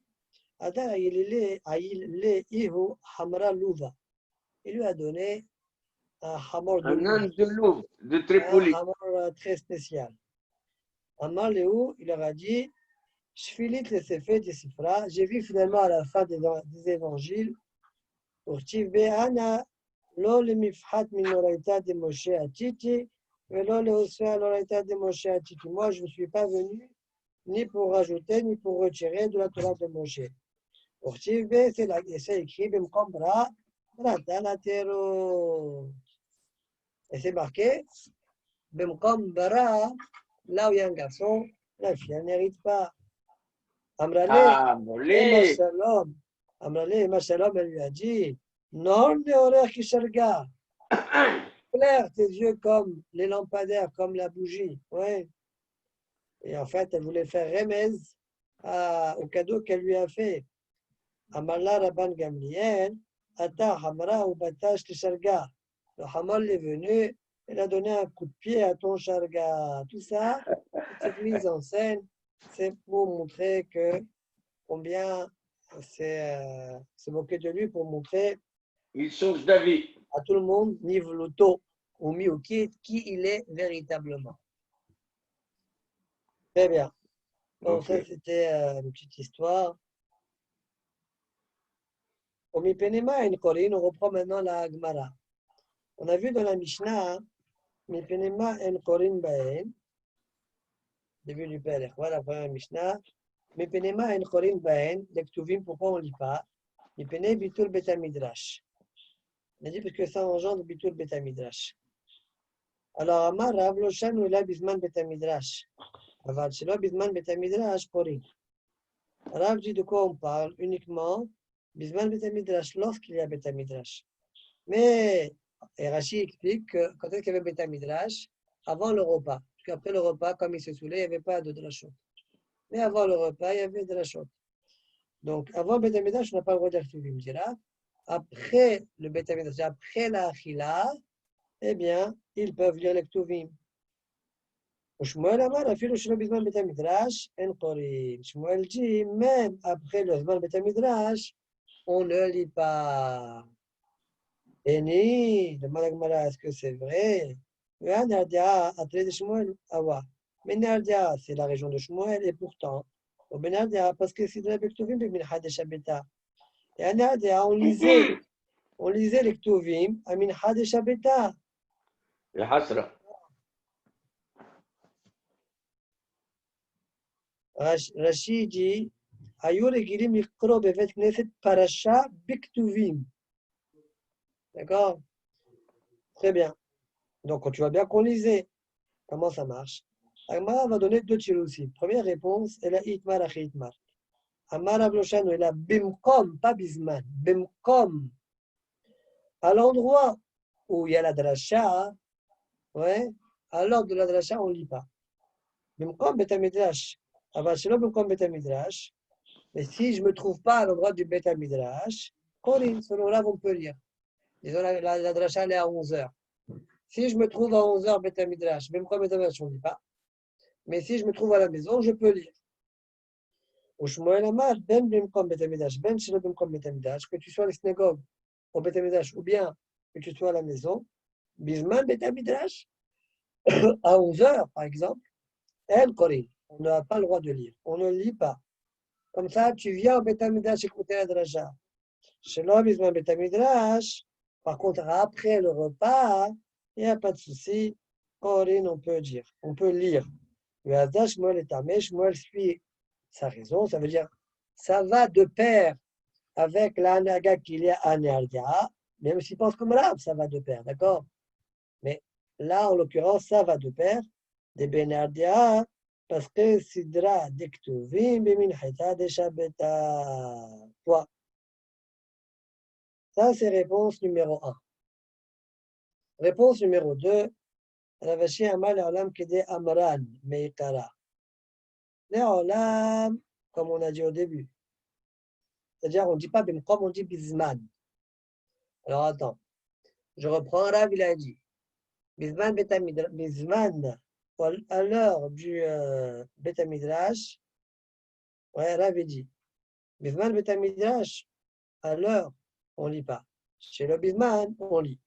Ada il Hamra Louva. Il lui a donné un hamor de Un âne de loup, de Tripoli. un hamor très spécial. Amar Léou, il leur a dit, Shfilit le Sefer de Sifra, j'ai vu finalement à la fin des évangiles, pour Tivbe Ana לא למפחת מנורייתא דמשה עתיתי, ולא להוסיף נורייתא demoshe עתיתי. Moi, je ne suis pas venu ni pour rajouter, ni pour retirer de la Torah de Moshe. וכתיב c'est écrit במקום ברא, בראת התירוץ. Et c'est marqué, במקום ברא, là où il y a un garçon, la fille n'hérite pas. Amrale, Emma Shalom. Amrale, Emma Shalom, elle lui a dit, non, Neorech Kisharga. Claire, tes yeux comme les lampadaires, comme la bougie. Ouais. Et en fait, elle voulait faire remez au cadeau qu'elle lui a fait. Amalla Rabban Gamliel, Ata Hamra ou Batash Kisharga. Le Hamal est venu, elle a donné un coup de pied à ton Sharga. Tout ça, cette mise en scène, c'est pour montrer que combien c'est se moquer de lui, pour montrer Il change d'avis. à tout le monde, Nivluto ou Miokit, qui il est véritablement. Très bien. Donc, Ok. ça, c'était une petite histoire. Au Mipenema et Korin, on reprend maintenant la Gemara. On a vu dans la Mishnah, Mipenema en Korin Baen, début du Père, voilà la première Mishnah. Mipenema en Korin Baen, les Ktuvim, pourquoi on ne lit pas? Mipene Bitul Betamidrash. On a dit parce que ça engendre Bitul Betamidrash. Alors, Amar Rav lo shanu ela bizman Betamidrash. Avad shelo bizman Betamidrash Korin. Rav dit de quoi on parle uniquement bizman Betamidrash, lorsqu'il y a Betamidrash. Mais et Rashi explique que quand est-ce qu'il y avait Betamidrash, avant le repas. Parce qu'après le repas, comme il se saoulait, il n'y avait pas de drashot. Mais avant le repas, il y avait de drashot. Donc, avant Betamidrash, on n'a pas le droit d'Artuvim, me dira. Après le Betamidrash, après la Achila, eh bien, ils peuvent lire les Ktuvim. Shmuel Amar, afilo shelo bizman bet midrash, en qorin. Shmuel dit, même après le zman bet midrash, on ne lit pas. Et ni, demande Gemara, est-ce que c'est vrai? Mais Nardia, après de Shmuel, Awa. Mais Nardia, c'est la région de Shmuel, et pourtant, au Benardia, parce que c'est de la Ktuvim, mais Mincha de Shabeta. Et à Nardia, on lisait les Ktuvim à Mincha de Shabeta. يا حسرة. Rashi dit, היו רגילים לקרוא בבית כנסת פרשה בכתובים. D'accord? Très bien. Donc, tu vois bien qu'on lisait. Comment ça marche? Agmara va donner deux tiroussim. Première réponse, elle a itmar achi itmar. Amar Avloshanu, elle a bimkom, pas bisman. Bimkom. À l'endroit où il y a la dracha, ouais, à l'ordre de la dracha, on ne lit pas. Bimkom betamidrash. Aval shelo bimkom betamidrash. Mais si je ne me trouve pas à l'endroit du Beth Midrash, Korin, selon là, on peut lire. Disons, la dracha, elle est à 11h. Si je me trouve à 11h, Beth Midrash, même quand Beth Midrash, on ne lit pas. Mais si je me trouve à la maison, je peux lire. Ou Shmuel Amar, ben bimkom Beth Midrash, ben shelo bimkom Beth Midrash, que tu sois à la synagogue, au Beth Midrash, ou bien que tu sois à la maison, Bisman Beth Midrash, à 11h, par exemple, El Korin, on n'a pas le droit de lire. On ne lit pas. Comme ça, tu viens au Beth Midrash écouter la dracha. Shelo Bisman Beth Midrash, par contre, après le repas, il n'y a pas de souci. Korin, on peut dire, on peut lire. Le Hazda Shmuel est armé, Shmuel suit sa raison, ça veut dire, ça va de pair avec l'anaga qu'il y a à Néaldia, même s'il pense comme Rav, ça va de pair, d'accord? Mais là, en l'occurrence, ça va de pair, des Benardia, parce que Sidra Diktuvim Biminhita de Shabeta. Toi. Ça, c'est réponse numéro 1. Réponse numéro 2, Ravashi Amal Olam Kede Amran Meikara. Olam, comme on a dit au début. C'est-à-dire, on ne dit pas Bimkom, on dit Bizman. Alors attends, je reprends, Rav, il a dit Bizman, Bizman, à l'heure du Betamidrash, ouais, Rav, il dit Bizman, Betamidrash, à l'heure, on ne lit pas. Chez le Bizman, on lit.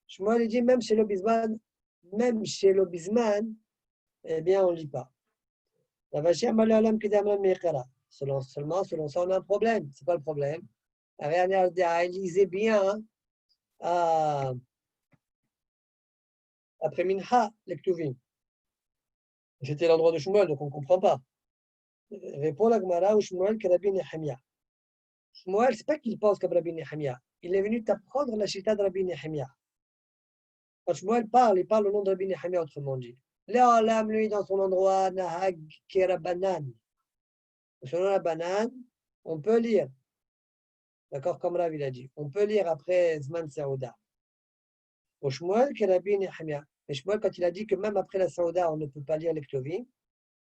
Shmuel, il dit même chez le Bizman, eh bien, on ne lit pas. Seulement, selon ça, on a un problème. C'est pas le problème. Il lisait bien, hein, après Minha, les Ktuvim. C'était l'endroit de Shmuel, donc on ne comprend pas. Répond la Gemara ou Shmuel que Rabbi Nehemia. Shmuel, ce n'est pas qu'il pense comme Rabbi Nehemia. Il est venu t'apprendre la chita de Rabbi Nehemia. Quand Shmuel parle, il parle au nom de Rabbi Nehemia, autrement dit. Léolam, lui, dans son endroit, Nahag Kerabanan. Selon la banane, on peut lire. D'accord, comme Rav il a dit. On peut lire après Zman Saouda. Au Shmuel, que Rabbi Nehemia. Mais Shmuel, quand il a dit que même après la Saouda, on ne peut pas lire les Ktuvim,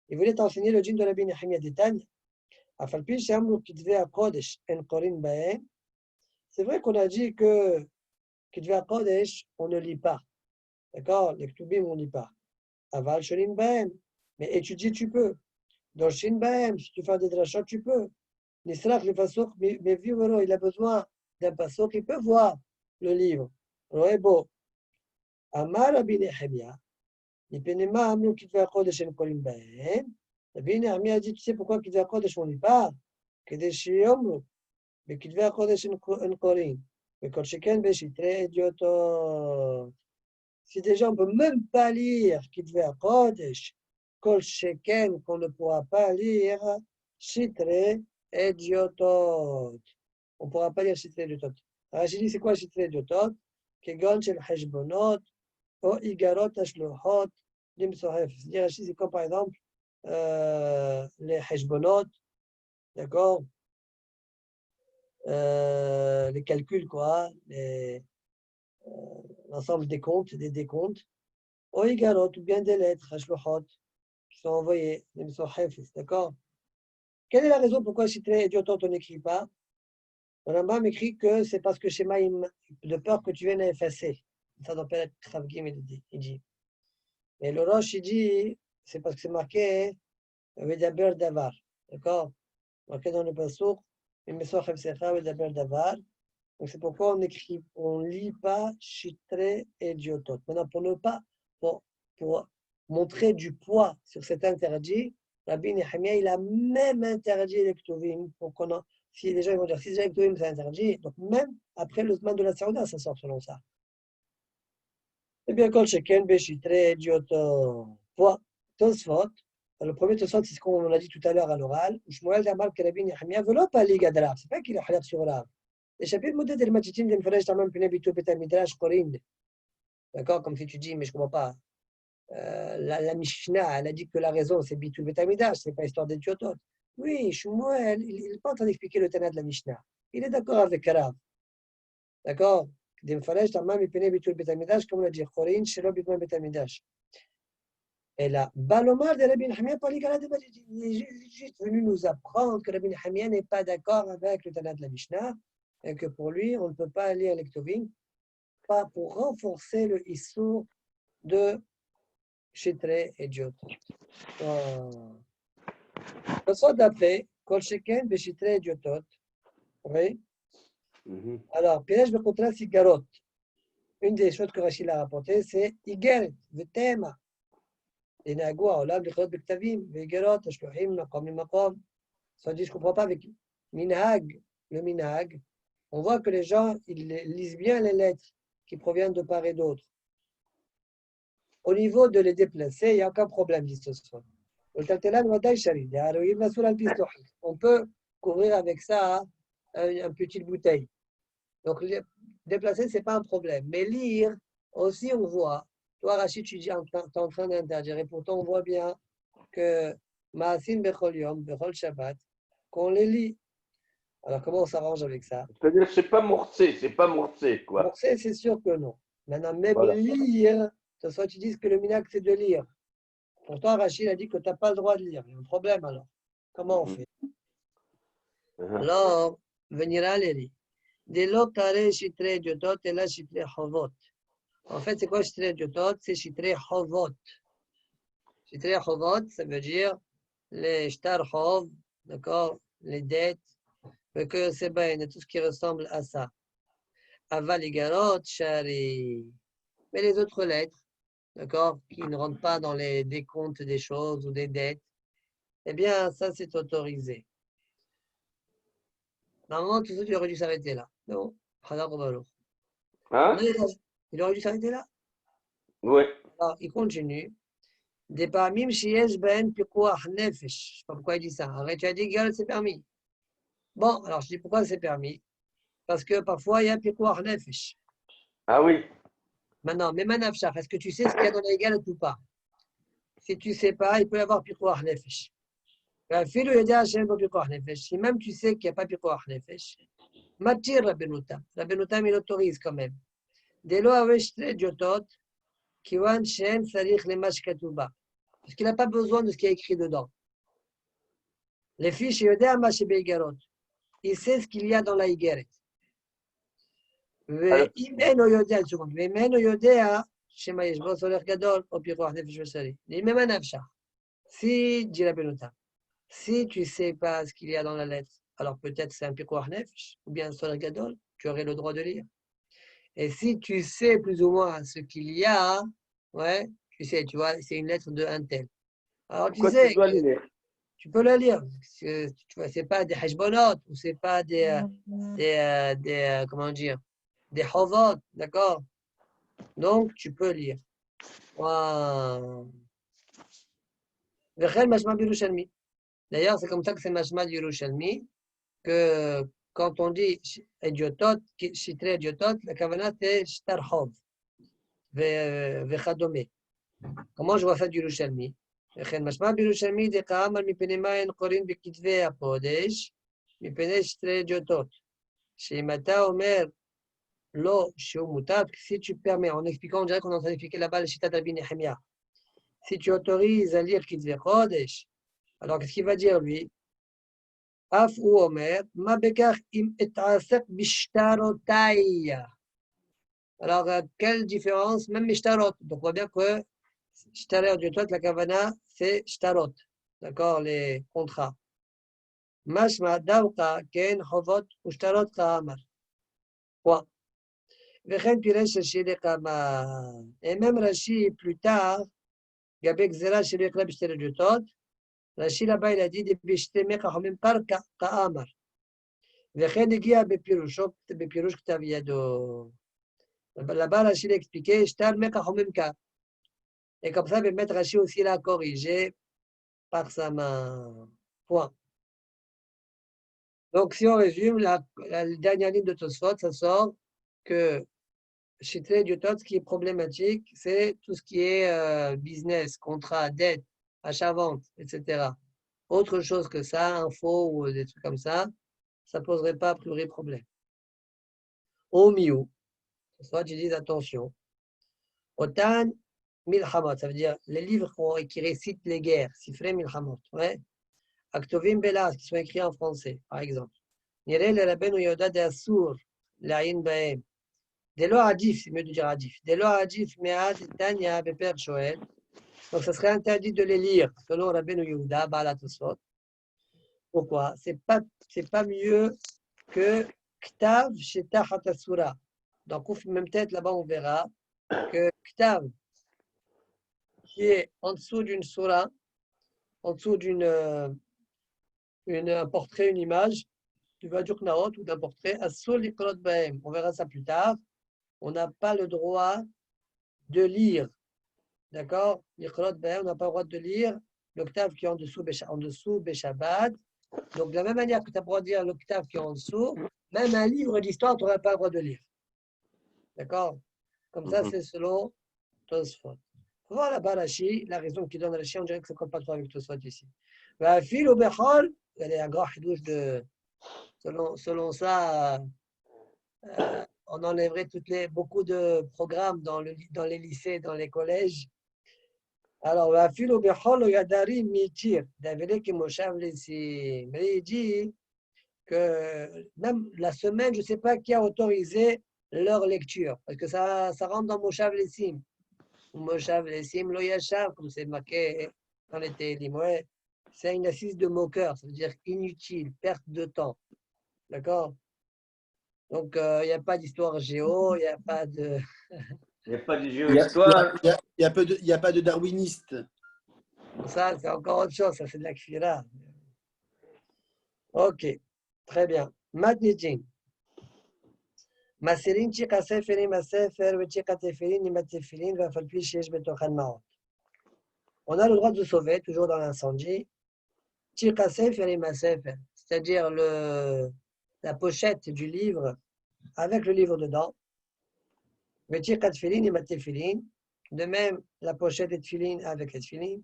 il voulait enseigner le djinn de Rabbi Nehemia d'Etagne. C'est vrai qu'on a dit que Kitve Kodesh, on ne lit pas. D'accord, les Ktuvim, on ne lit pas. Aval Sholin Bahem. Mais étudier, tu peux. Dans Shin Bahem, si tu fais des drachot, tu peux. Nisrach le Pasuk, mais vivre, il a besoin d'un Pasuk, il peut voir le livre. Roebo. Amar Rabbi Nehemia. Ipenema Amnu Kitve Kodesh en Kolim Bahem. Rabbi Nehemia a dit, tu sais pourquoi Kitve Kodesh, on ne lit pas? Kedesh Yomru. Mais Kitve Kodesh en Kolim. Mais quand chacun béchit, très idioto. Si déjà on ne peut même pas lire Kitve Kodesh, Kol Sheken, qu'on ne pourra pas lire, Chitre Idiotot. On ne pourra pas lire Chitre Idiotot. Alors, j'ai dit, c'est quoi Chitre Idiotot? Kegon Shel Heshbonot, O Igarot Ashlohot, Lim Sohef. C'est-à-dire, c'est comme par exemple les Heshbonot, d'accord? Les calculs, quoi, l'ensemble des comptes, des décomptes. O Igarot, ou bien des lettres, Ashlohot, qui sont envoyées, Lim Sohef, d'accord? Quelle est la raison pourquoi Chitre Idiotot, on n'écrit pas? Le Rambam écrit que c'est parce que Shema, de peur que tu viennes à effacer. Ça doit pas être Khavgim, il dit. Mais le Rosh, il dit, c'est parce que c'est marqué Vedaber Davar. D'accord? Marqué dans le Pasuk, Mesoch Efsecha Vedaber Davar. Donc c'est pourquoi on lit pas Chitre et Diotot. Maintenant, pour montrer du poids sur cet interdit, Rabbi Nehemia, il a même interdit les Ktuvim pour qu'on en. Si les gens vont dire, si les Ktuvim c'est interdit, donc même après le Zman de la Saouda, ça sort selon ça. Eh bien, quand chacun béchitre, idioto, point, Tosfot, le premier Tosfot, c'est ce qu'on a dit tout à l'heure à l'oral, Shmuel Damal Karabin Yahmia, veut pas liga de l'art, c'est pas qu'il a halaf sur l'art. Les chapitres modèles de Matitim de Mfresh Tamam Pune Bitou Peta Midrash Korinde. D'accord, comme si tu dis, mais je ne comprends pas. La Mishnah, elle a dit que la raison, c'est Bitou Peta Midrash, ce n'est pas histoire d'idiotot. Oui, Shmuel, il n'est pas en train d'expliquer le Tana de la Mishnah. Il est d'accord avec Rav. D'accord? Des Mfresh Tamam Pune Bitou Peta Midrash, comme on a dit, Korinde, Shelo Bitou Peta Midrash. Et là, Balomar de Rabbi Nehemia, il est juste venu nous apprendre que Rabbi Nehemia n'est pas d'accord avec le Tana de la Mishnah et que pour lui, on ne peut pas lire les Ktuvim, pas pour renforcer le Issour de Chitre et Diot. Le sort d'après, Kol Sheken Bechitre et Diotot. Oui. Alors, Piège Bekotra Sigarot. Une des choses que Rachid a rapportées, c'est Igeret, Vetema. Les Nagua, Olam, Lichot Bektavim, Vegerot, Ashlohim, Makom, Makom. Ça dit, je ne comprends pas avec Minhag, le Minhag. On voit que les gens, ils lisent bien les lettres qui proviennent de part et d'autre. Au niveau de les déplacer, il n'y a aucun problème, dit ce soir. On peut couvrir avec ça une petite bouteille. Donc, déplacer, ce n'est pas un problème. Mais lire, aussi, on voit. Toi, Rachid, tu dis, tu es en train d'interdire. Et pourtant, on voit bien que Maasim Bechol Yom, Bechol Shabbat, qu'on les lit. Alors, comment on s'arrange avec ça? C'est-à-dire que c'est pas morcé, quoi. Morcé, c'est sûr que non. Maintenant, même Voilà. lire, soit tu dis que le minac, c'est de lire. Pourtant, Rachid a dit que tu n'as pas le droit de lire. Il y a un problème alors. Comment on fait? Alors, venir à les lire. Dès lors, chitre diotot et là, chitre hovot. En fait, c'est quoi chitre diotot? C'est chitre hovot. Chitre hovot, ça veut dire les shtar hov, d'accord, les dettes, que c'est bien, tout ce qui ressemble à ça. Avaligarot, chari. Mais les autres lettres, d'accord, qui ne rentrent pas dans les décomptes des choses ou des dettes, eh bien, ça, c'est autorisé. Normalement, tout ça, tu aurais dû s'arrêter là. Non, Hein? Il aurait dû s'arrêter là. Oui. Alors, il continue. Des parmim shiesh ben pikuach nefesh. Je ne sais pas pourquoi il dit ça. Arrête, tu as dit que c'est permis. Bon, alors je dis pourquoi c'est permis. Parce que parfois, il y a pikuach nefesh. Ah oui. Maintenant, mais manafshach, est-ce que tu sais ce qu'il y a dans la galette ou pas? Si tu ne sais pas, il peut y avoir pikuach nefesh. Si même tu sais qu'il n'y a pas pikuach nefesh, matir Rabbenoutam. Rabbenoutam, il autorise quand même. Dès lors, diotot, kiwan shen sarich le mashkatouba. Parce qu'il n'a pas besoin de ce qui est écrit dedans. Les fiches, il sait ce qu'il y a dans la Higueret. Si, dit la Benota, si tu ne sais pas ce qu'il y a dans la lettre, alors peut-être c'est un Pirouach Nefesh ou bien un Soler Gadol, tu aurais le droit de lire. Et si tu sais plus ou moins ce qu'il y a, ouais, tu sais, tu vois, c'est une lettre de un tel. Alors tu Pourquoi sais tu dois que lire? tu peux la lire. Tu vois, c'est pas des hashbonot ou c'est pas comment dire, des hovot, d'accord? Donc tu peux lire. D'ailleurs, c'est comme ça que c'est Mashma Yerushalmi, que quand on dit idiotot, chitre idiotot, la kavana c'est shtarhov, vechadome. Comment je vois ça du Yerushalmi? משמע בירושלמי דקאמר מפני מה אין קוראים בכתבי הקודש, מפני שטרי אדיוטות. שאם אתה אומר לא שהוא מותר, si tu permets, en expliquant, on dirait qu'on est en train d'expliquer là-bas le Shita d'Abbi Nehemia. Si tu autorises à lire Kitve Chodesh, alors qu'est-ce qu'il va dire lui? Af ou Omer, ma bekach im et'asek bishtarotai. Alors, quelle différence? Même Mishtarot. Donc, on voit bien que Shtarer du la Kavana, c'est Shtarot. D'accord, les contrats. Mashma Dauka, Ken, Hovot, ou Shtarot Kahamar. Point. Vechen Piresh Shele Kama. Et même Rashi, plus tard, Gabek Zera Shele Klab Shtarer du Rashi là-bas, il a dit, Bishtemech Ahomim Par Kahamar. Vechen Egia Bepirush Ktav Yado. Là-bas, Rashi l'a expliqué, Shtar Mech Ahomim Ka. Et comme ça, Maître Rashi aussi l'a corrigé par sa main. Point. Donc, si on résume, la dernière ligne de Tosfot, ça sort que chez Diotot, ce qui est problématique, c'est tout ce qui est business, contrat, dette, achat-vente, etc. Autre chose que ça, info ou des trucs comme ça ne poserait pas a priori problème. Au mieux, soit tu dis attention. Otan Milhamot, ça veut dire les livres qui récitent les guerres, Sifrei Milhamot, ouais. Aktovim Belas, qui sont écrits en français, par exemple. Nirel le Rabbeinu Yehuda de Assur, l'Aïn Bahem. Dès lors Adif, c'est mieux de dire Adif. Dès lors Adif, Mead, Tanya, Beper, Shoel. Donc, ça serait interdit de les lire, selon Rabbeinu Yehuda, Baal Tosfot. Pourquoi? C'est pas mieux que Ktav, Shetah, Hatasura. Donc, même tête, là-bas, on verra que Ktav, qui est en dessous d'une Surah, en dessous d'un portrait, une image, du Vadur Naot ou d'un portrait, Asur Likrot Bahem. On verra ça plus tard. On n'a pas le droit de lire. D'accord? Likrot Bahem, on n'a pas le droit de lire l'octave qui est en dessous, Beshabbat. Donc, de la même manière que tu as le droit de lire l'octave qui est en dessous, même un livre d'histoire, tu n'auras pas le droit de lire. D'accord? Comme ça, c'est selon Tosfot. Voilà, Barashi, la raison qui donne Rashi, on dirait que ça ne compte pas trop avec Tosfot ici. Fil ou Bechol, il y a un grand hidouche de. Selon ça, on enlèverait beaucoup de programmes dans les lycées, dans les collèges. Alors, mais il dit que même la semaine, je ne sais pas qui a autorisé leur lecture, parce que ça rentre dans Moshav Lessim. Moshav Lessim, lo yashav, comme c'est marqué dans les Télim. Ouais, c'est une assise de moqueur, ça veut dire inutile, perte de temps. D'accord? Donc, il n'y a pas d'histoire géo, il n'y a pas de. Il n'y a pas de géo-histoire. Il n'y a pas de darwiniste. Ça, c'est encore autre chose, ça c'est de la kfira. Ok, très bien. Matnitin. Maselin, tchika seferin, masefer, tchika tefelin, imatefilin, va falpi shesh betochan maot. On a le droit de sauver, toujours dans l'incendie, tchika seferin, masefer, c'est-à-dire la pochette du livre avec le livre dedans. Tchika tefilin, imatefilin, de même la pochette des tefilin avec les tefilin.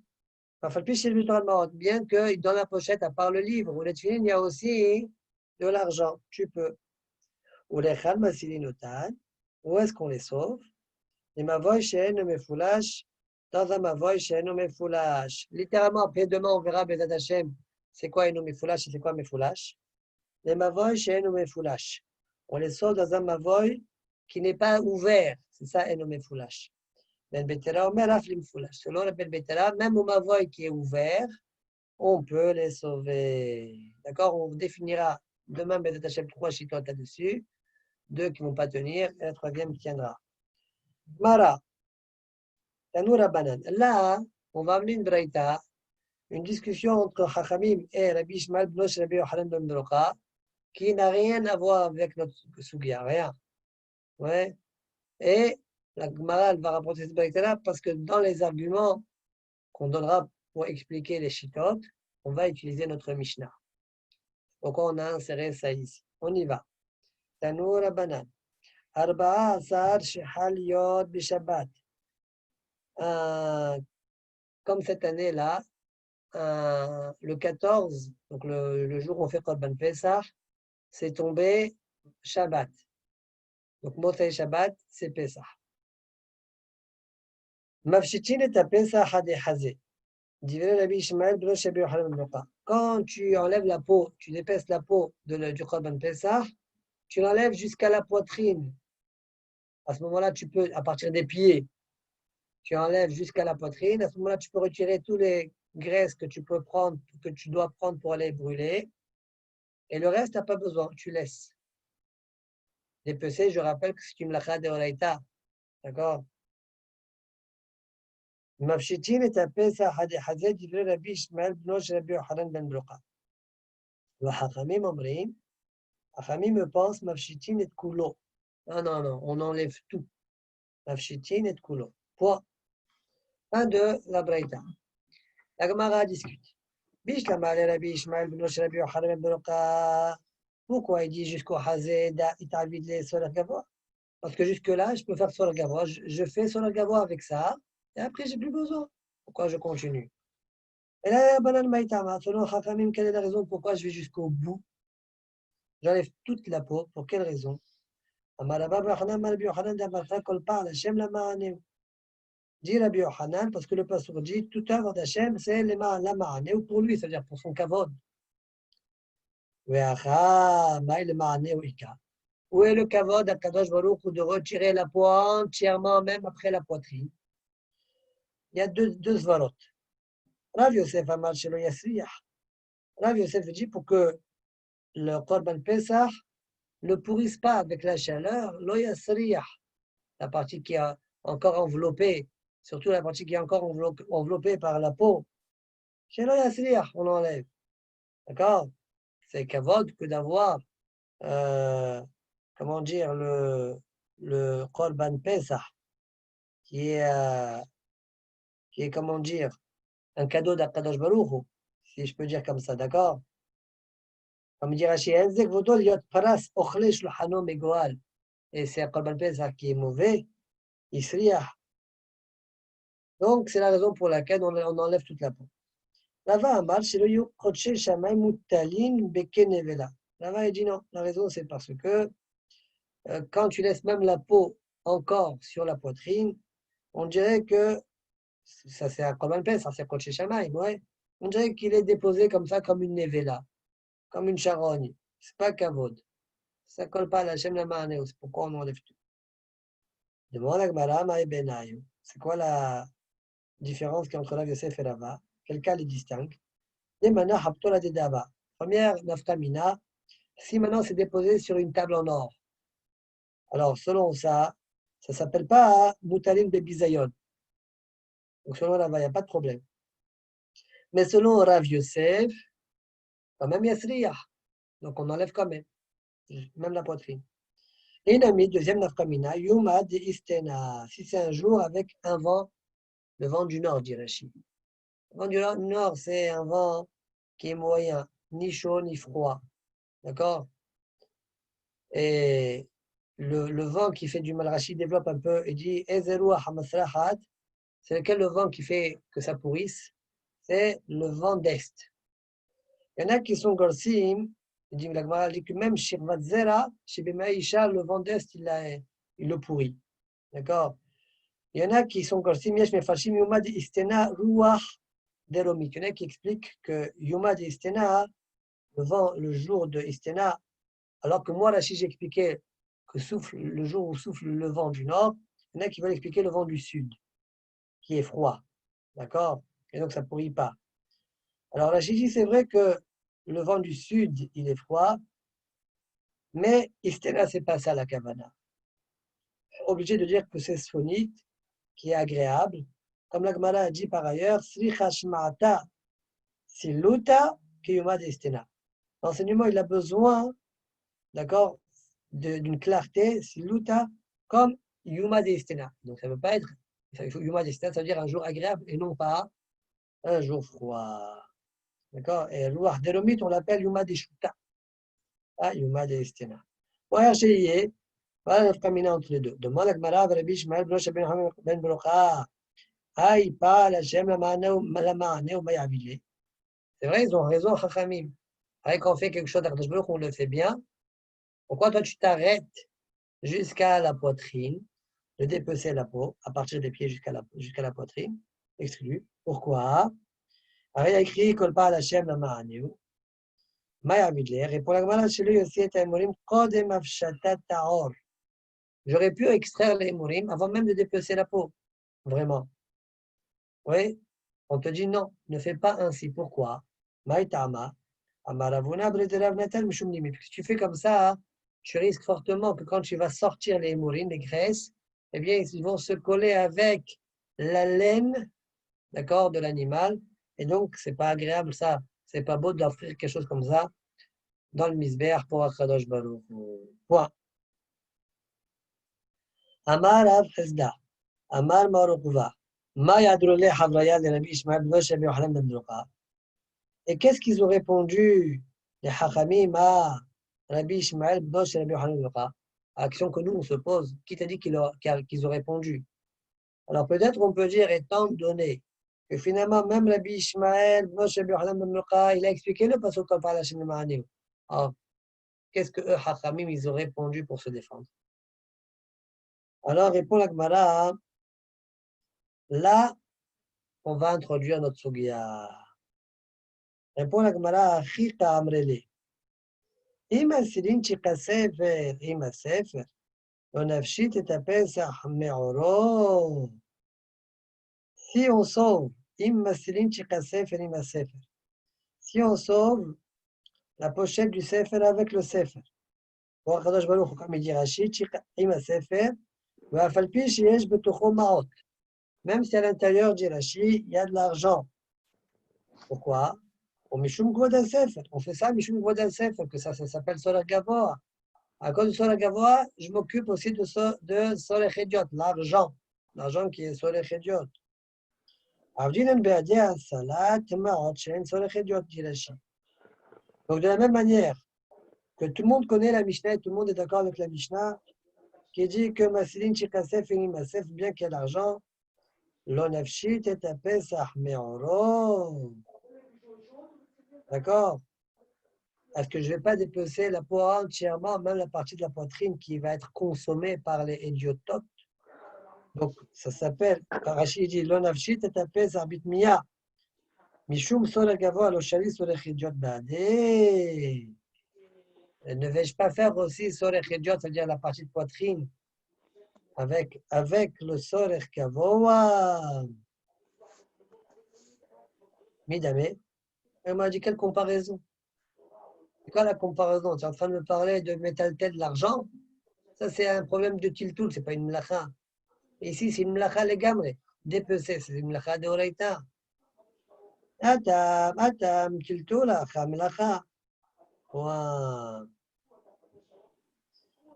Va falpi shesh betochan maot, bien que dans la pochette, à part le livre ou les tefilin, il y a aussi de l'argent, tu peux. Ou les chal masilinotan, où est-ce qu'on les sauve? Les mavoy she'en mefoulash, dans un mavoy she'en mefoulash. Littéralement, après demain, on verra Bezat Hashem, c'est quoi eno mefoulash et c'est quoi mefoulash. Les mavoy she'en mefoulash. On les sauve dans un mavoy qui n'est pas ouvert. C'est ça eno mefoulash. Ben betera omer af limfoulash. Selon la ben betera, même au mavoy qui est ouvert, on peut les sauver. D'accord? On définira demain Bezat Hashem 3 chitotes là-dessus. 2 qui ne vont pas tenir, et la 3e qui tiendra. Mara, Tanoura Banan. Là, on va amener une braïta, une discussion entre Chachamim et Rabbi Ishmael Bnosh Rabbi Yochanan ben Brocha, qui n'a rien à voir avec notre Sugia, rien. Ouais. Et la Gemara va rapporter cette braïta-là parce que dans les arguments qu'on donnera pour expliquer les Shitot, on va utiliser notre Mishnah. Pourquoi on a inséré ça ici? On y va. Tanoura Banan. Arba'a Asar Shehal Yod Bishabbat. Comme cette année-là, le 14, donc le jour où on fait Korban Pesach, c'est tombé Shabbat. Donc Motzei Shabbat, c'est Pesach. Mafshitin et Pesach Hadehazé. Divrei Rabbi Ishmael Bnosh Rabbi Yochanan ben Brocha. Quand tu enlèves la peau, tu dépeces la peau du Korban Pesach, tu l'enlèves jusqu'à la poitrine. À ce moment-là, tu peux, à partir des pieds, tu enlèves jusqu'à la poitrine. À ce moment-là, tu peux retirer tous les graisses que tu peux prendre, que tu dois prendre pour aller brûler. Et le reste, tu n'as pas besoin, tu laisses. Dépecer, je rappelle que c'est une lacha de Oraïta. D'accord? Mafshitin et Pesach Hadehazé, divrei Rabbi Ishmael Bnosh Rabbi Yochanan ben Brocha. Le Hachamim Omrim, Hachamim me pense, Mafshitin et Kulo. Non, on enlève tout. Mafshitin et Kulo. Point. Fin de la Braïta. La Gemara discute. Bishlama le Rabbi Ishmael Bnosh Rabbi Yochanan ben Brocha. Pourquoi il dit jusqu'au Hazé, il t'invite les Solar Gavois? Parce que jusque-là, je peux faire Solar Gavois. Je fais Solar Gavois avec ça. Et après, j'ai plus besoin. Pourquoi je continue? Et là, Banan Maïtama, selon Chachamim, quelle est la raison pourquoi je vais jusqu'au bout? J'enlève toute la peau. Pour quelle raison? Dit Rabbi Yochanan, parce que le pasteur dit, toute œuvre d'Hachem, c'est la ma'ane, ou pour lui, c'est-à-dire pour son kavod. Où est le kavod à Kadosh Baruch Hu de retirer la peau entièrement, même après la poitrine? Il y a deux svarot. Rav Yosef Amar Shelo Yasriach. Rav Yosef dit pour que le Korban Pesach ne pourrisse pas avec la chaleur, lo yasriach, la partie qui est encore enveloppée, surtout la partie qui est encore enveloppée par la peau. Shelo Yasriach, on enlève. D'accord? C'est kavod que d'avoir, comment dire, le Korban Pesach, qui est, comment dire, un cadeau d'Akadosh Baruch Hu, si je peux dire comme ça, d'accord? Comme dit Rashi, et c'est un Korban Pesach qui est mauvais, Isriach. Donc, c'est la raison pour laquelle on enlève toute la peau. Rava Amar, c'est le Yukroche Shamay Mutalin Bekenevela. Rava dit non, la raison c'est parce que quand tu laisses même la peau encore sur la poitrine, on dirait que ça c'est un Korban Pesach, c'est Koche Shamay, ouais. On dirait qu'il est déposé comme ça, comme une nevela, comme une charogne. C'est pas kavod. Ça ne colle pas à la Shem la Ma'aneu. C'est pourquoi on enlève tout. Demande à Gmara, Maï Benayu. C'est quoi la différence entre Rav Yosef et Rava? Quel cas les distingue? Demana Haptola de Dava. Première, naftamina. Si maintenant c'est déposé sur une table en or. Alors, selon ça, ça ne s'appelle pas Moutalim de Bizayon. Donc, selon Rava, il n'y a pas de problème. Mais selon Rav Yosef, quand même Yasriya. Donc, on enlève quand même la poitrine. Inami, deuxième nafkamina, Yuma de Istena. Si c'est un jour avec un vent, le vent du nord, dit Rachid. Le vent du nord, c'est un vent qui est moyen, ni chaud ni froid. D'accord? Et le vent qui fait du mal, Rachid développe un peu et dit Ezeruah hamasrahat, c'est lequel le vent qui fait que ça pourrisse? C'est le vent d'est. Il y en a qui sont gorsim, il dit que même Shirvat Zera, chez Bemaïcha, le vent d'est, il le pourrit. D'accord? Il y en a qui sont gorsim, Yesh Mefashim Yuma de Istena Ruach Deromit. Il y en a qui expliquent que Yuma de Istena, le vent, le jour de Istena, alors que moi, Rachid, j'expliquais que souffle le jour où souffle le vent du nord, il y en a qui veulent expliquer le vent du sud, qui est froid. D'accord? Et donc, ça ne pourrit pas. Alors, Rachid dit, c'est vrai que le vent du sud, il est froid, mais Istena, ce n'est pas ça la kavana. Obligé de dire que c'est sphonite, qui est agréable. Comme la Gemara a dit par ailleurs, Sricha Shma'ata Siluta Kiyuma d'Istena. L'enseignement, il a besoin, d'accord, d'une clarté, Siluta, comme Yuma d'Istena. Donc, ça ne veut pas être, Yuma d'Istena, ça veut dire un jour agréable et non pas un jour froid. D'accord? Et Ruach Deromit, on l'appelle Yuma d'Ishuta. Ah, Yuma d'Istena. Voilà, voilà le caminant entre les deux. Demande la Gemara, Rabbi Ishmael, Ben Brocha. Aïe, pas la Shem, la Ma'ane ou Mayavile. C'est vrai, ils ont raison, Chachamim. Quand on fait quelque chose d'Akadosh Baruch Hu, on le fait bien. Pourquoi toi tu t'arrêtes jusqu'à la poitrine, de dépecer la peau, à partir des pieds jusqu'à la poitrine, exclu. Pourquoi? Alors il a écrit Kolpa Hashem la Ma'aneu, Maya Midler, et pour la Gemara chez lui aussi, Kodem Afshatat Taor. J'aurais pu extraire les Morim avant même de dépecer la peau. Vraiment. Oui, on te dit non, ne fais pas ainsi. Pourquoi? Maïtama, Amaravuna, Brederav Natal, Mishum Limit. Si tu fais comme ça, tu risques fortement que quand tu vas sortir les mourines, les graisses, eh bien, ils vont se coller avec la laine, d'accord, de l'animal. Et donc, c'est pas agréable, ça. C'est pas beau d'offrir quelque chose comme ça dans le misbéach pour Akadosh Baruch. Point. Amar Av Chesda, Amar Marukuva, Ma Yadrole Havraya de Rabbi Ishmael, Bnoshe Yohanan ben Brocha. Et qu'est-ce qu'ils ont répondu, les Hachamim, à Rabbi Ishmael, Bnoshe Rabbi Yohanan ben Brocha? Action que nous, on se pose. Qui t'a dit qu'ils ont répondu? Alors peut-être on peut dire, étant donné que finalement, même Rabbi Ishmael, Bnoshe Rabbi Yohanan ben Brocha, il a expliqué le passage qu'on parle à Hashem Ma'aneu. Alors, qu'est-ce que eux, Hachamim, ils ont répondu pour se défendre? Alors, répond la Gemara, là, on va introduire notre Sugiya. Répond la Gemara, Chita Amrele. אם הסילין שכספר עם הספר, לא נפשית את הפסח מעורו. Si on sauve, אם הסילין שכספר עם הספר. Si on sauve la pochette du sefer avec le sefer. pour הקדוש ברוך הוא, comme il dit Rachid, עם הספר, ואף על פי שיש בתוכו מעות. Même si à l'intérieur, dit Rachid, il y a de l'argent. Pourquoi? Au Mishum Kvod al-Sefer. On fait ça, Mishum Kvod al-Sefer, que ça s'appelle Solar Gavoa. À cause de Solar Gavoa, je m'occupe aussi de Solar Chediot, l'argent. L'argent qui est Solar Chediot. Avdinan Be'adia Salat Ma'ot Shen Solar Chediot, dit Rachid. Donc, de la même manière que tout le monde connaît la Mishnah et tout le monde est d'accord avec la Mishnah, qui dit que Masilin Chikasef et Masef, bien qu'il y ait l'argent, l'onafshit est à Pesach Me'oro. D'accord? Est-ce que je ne vais pas dépecer la peau entièrement, même la partie de la poitrine qui va être consommée par les idiototes? Donc, ça s'appelle, quand Rachid dit l'onafshit est à Pesach Bitmiya. Mishum Sola Gavoa, lo Shali Sola Chidiot Bade. Ne vais-je pas faire aussi Sola Chidiot, c'est-à-dire la partie de poitrine, avec le Sola Gavoa? Midame. Elle m'a dit, quelle comparaison? C'est quoi la comparaison? Tu es en train de me parler de métaltel de l'argent? Ça, c'est un problème de tiltoul, ce n'est pas une mlacha. Ici, c'est une mlacha legamre. Dépecer, c'est une mlacha de oraita. Atam, tiltoul, mlacha.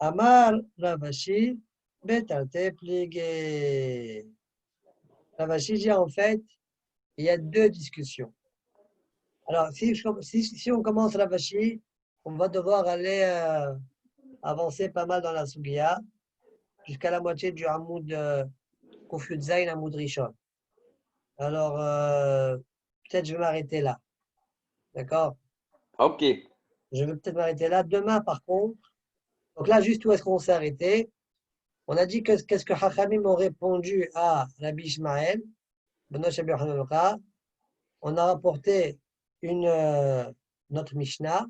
Amar Ravashi, Betarte Pligé. Ravashi dit en fait, il y a deux discussions. Alors, si on commence Ravashi, on va devoir aller avancer pas mal dans la Sugiya, jusqu'à la moitié du Hamoud Kufyud Zayn, Hamoud Rishon. Alors, peut-être je vais m'arrêter là. D'accord? Ok. Je vais peut-être m'arrêter là. Demain, par contre, donc là, juste où est-ce qu'on s'est arrêté? On a dit qu'est-ce que Hachamim ont répondu à Rabbi Ishmael, Beno Shabbat Hanukkah. On a rapporté notre Mishnah.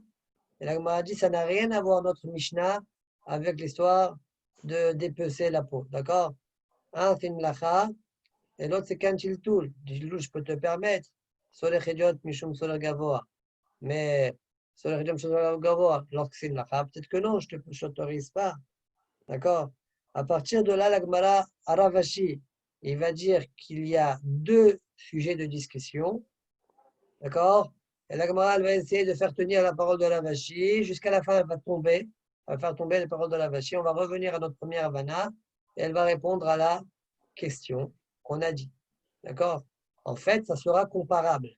Et la Gemara a dit ça n'a rien à voir, notre Mishnah, avec l'histoire de dépecer la peau. D'accord? Un, c'est une lacha, et l'autre, c'est qu'un tiltoul. Tiltoul, je peux te permettre. Solech Hediot, Mishum Solech Gavoa. Mais Solech Hediot, Mishum Solech Gavoa, lorsque c'est une lacha, peut-être que non, je ne t'autorise pas. D'accord? À partir de là, la Gemara, à Ravashi, il va dire qu'il y a deux sujets de discussion. D'accord? Et la Gemara, elle va essayer de faire tenir la parole de Ravashi. Jusqu'à la fin, elle va tomber. Elle va faire tomber la parole de Ravashi. On va revenir à notre première Havana et elle va répondre à la question qu'on a dit. D'accord? En fait, ça sera comparable.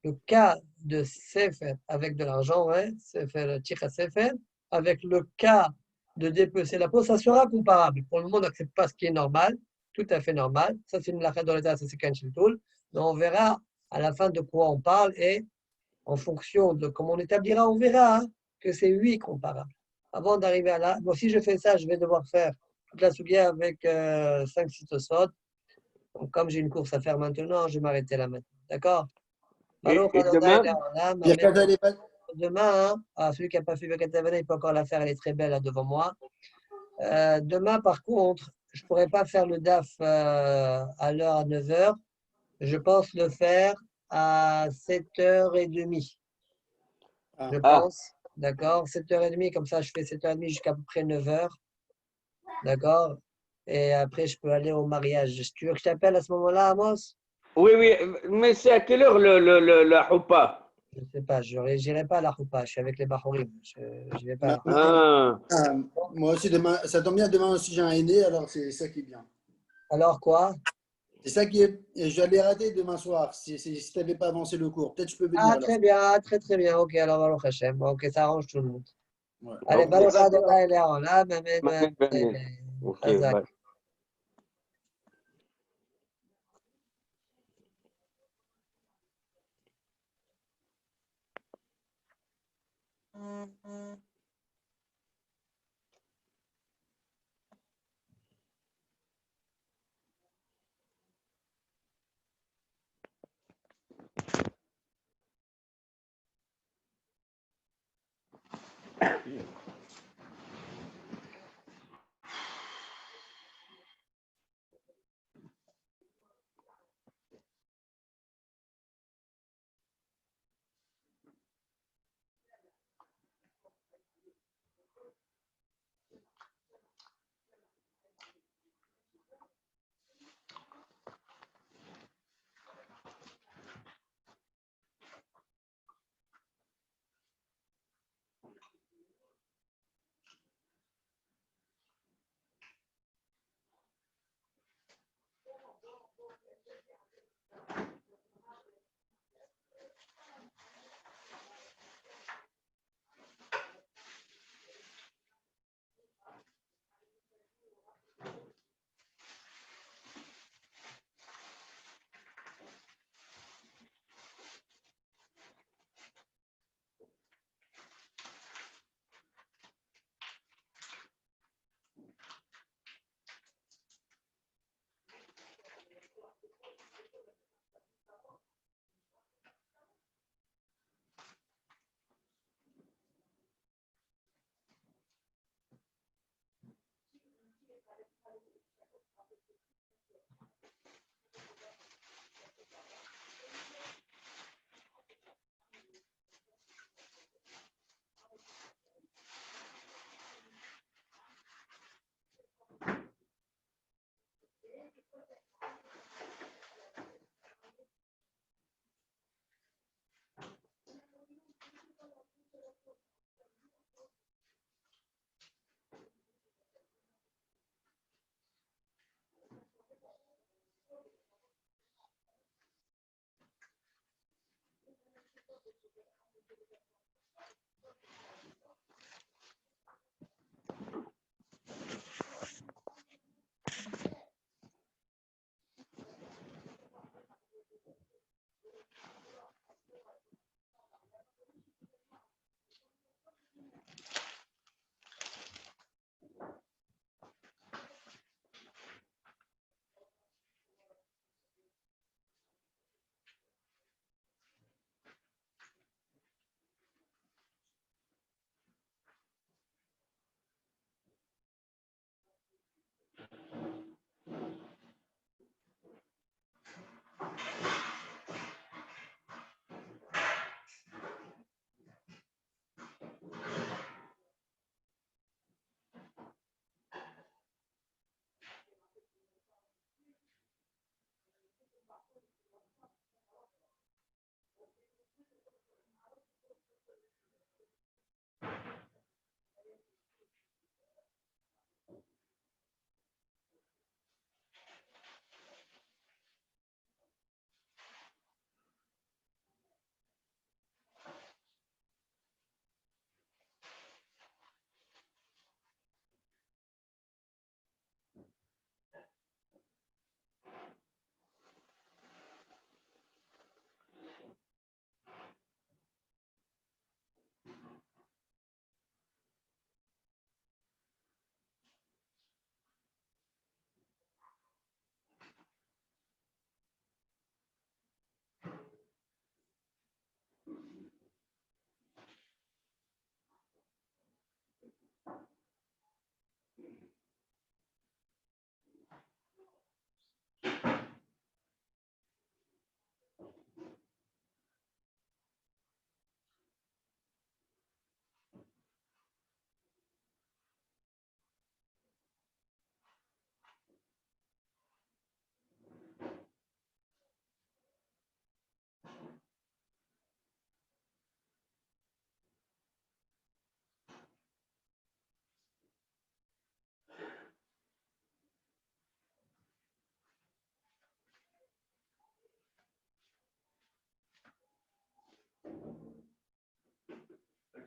Le cas de Sefer avec de l'argent, ouais, Sefer, Tira Sefer, avec le cas de dépecer la peau, ça sera comparable. Pour le moment, on n'accepte pas ce qui est normal, tout à fait normal. Ça, c'est une lacha dans l'état, ça c'est qu'un chiltoul. Mais on verra à la fin de quoi on parle et en fonction de comment on établira, on verra que c'est 8 comparables. Avant d'arriver à là, bon, si je fais ça, je vais devoir faire toute la soulière avec 5-6 tosot. Donc, comme j'ai une course à faire maintenant, je vais m'arrêter là maintenant. D'accord? Et demain, Birkat Alevan, Demain, celui qui n'a pas fait Birkat Havana, il peut encore la faire, elle est très belle là devant moi. Demain, par contre, je ne pourrais pas faire le DAF à l'heure à 9h. Je pense le faire à 7h30. Je pense. D'accord? 7h30, comme ça, je fais 7h30 jusqu'à peu près 9h. D'accord? Et après, je peux aller au mariage. Tu veux que je t'appelle à ce moment-là, Amos? oui, oui, mais c'est à quelle heure la Houpa? Je ne sais pas, je n'irai pas à la Choupa, je suis avec les Bahorim. Je ne vais pas à la Choupa. Ah, moi aussi, demain, ça tombe bien, demain aussi j'ai un aîné, alors c'est ça qui est bien. Alors quoi? C'est ça qui est. Et je l'ai raté demain soir, si tu n'avais pas avancé le cours. Peut-être je peux venir Ah, alors. très bien, très très bien. Ok, alors Baruch Hashem. Ok, ça arrange tout le monde. Ouais. Allez, ok, Baruch d'accord. Adonai Le'olam, Amen, Amen, amen. Amen. Ok, Chazak. bye.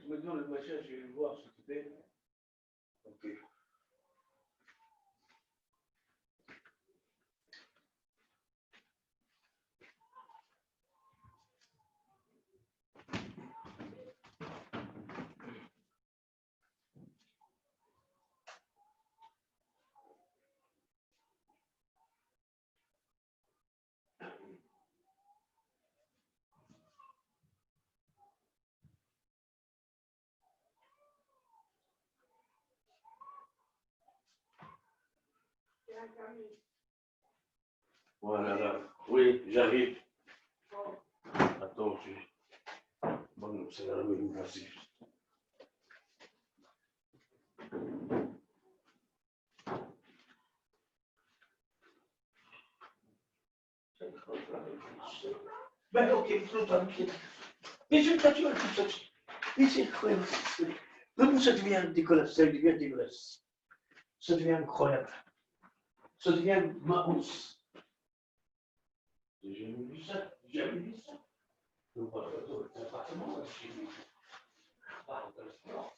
Tu me dis le machin, je vais le voir ce que c'est. Ok. Voilà, là. Oui, j'arrive. Attends, bon, c'est la rue, merci. Ben ok, tranquille. Mais je t'assure tout ça. Mais c'est incroyable. Vraiment, ça devient dégueulasse, ça devient dégueulasse. Ça devient incroyable. Ça devient marrons. J'ai jamais vu ça, j'ai jamais vu ça. Donc, c'est un appartement, j'ai vu. Ah, intéressant.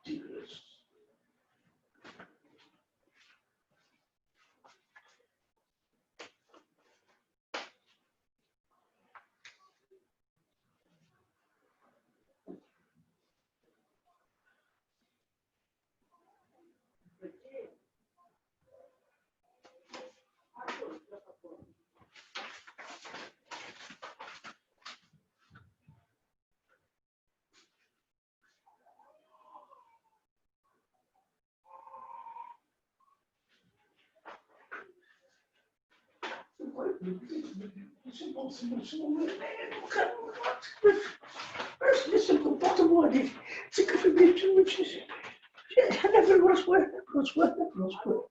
Dégueulasse. C'est bon, c'est bon, c'est bon. Laisse le comportement aller. C'est que fait des trucs. أنا في الرسوة الرسوة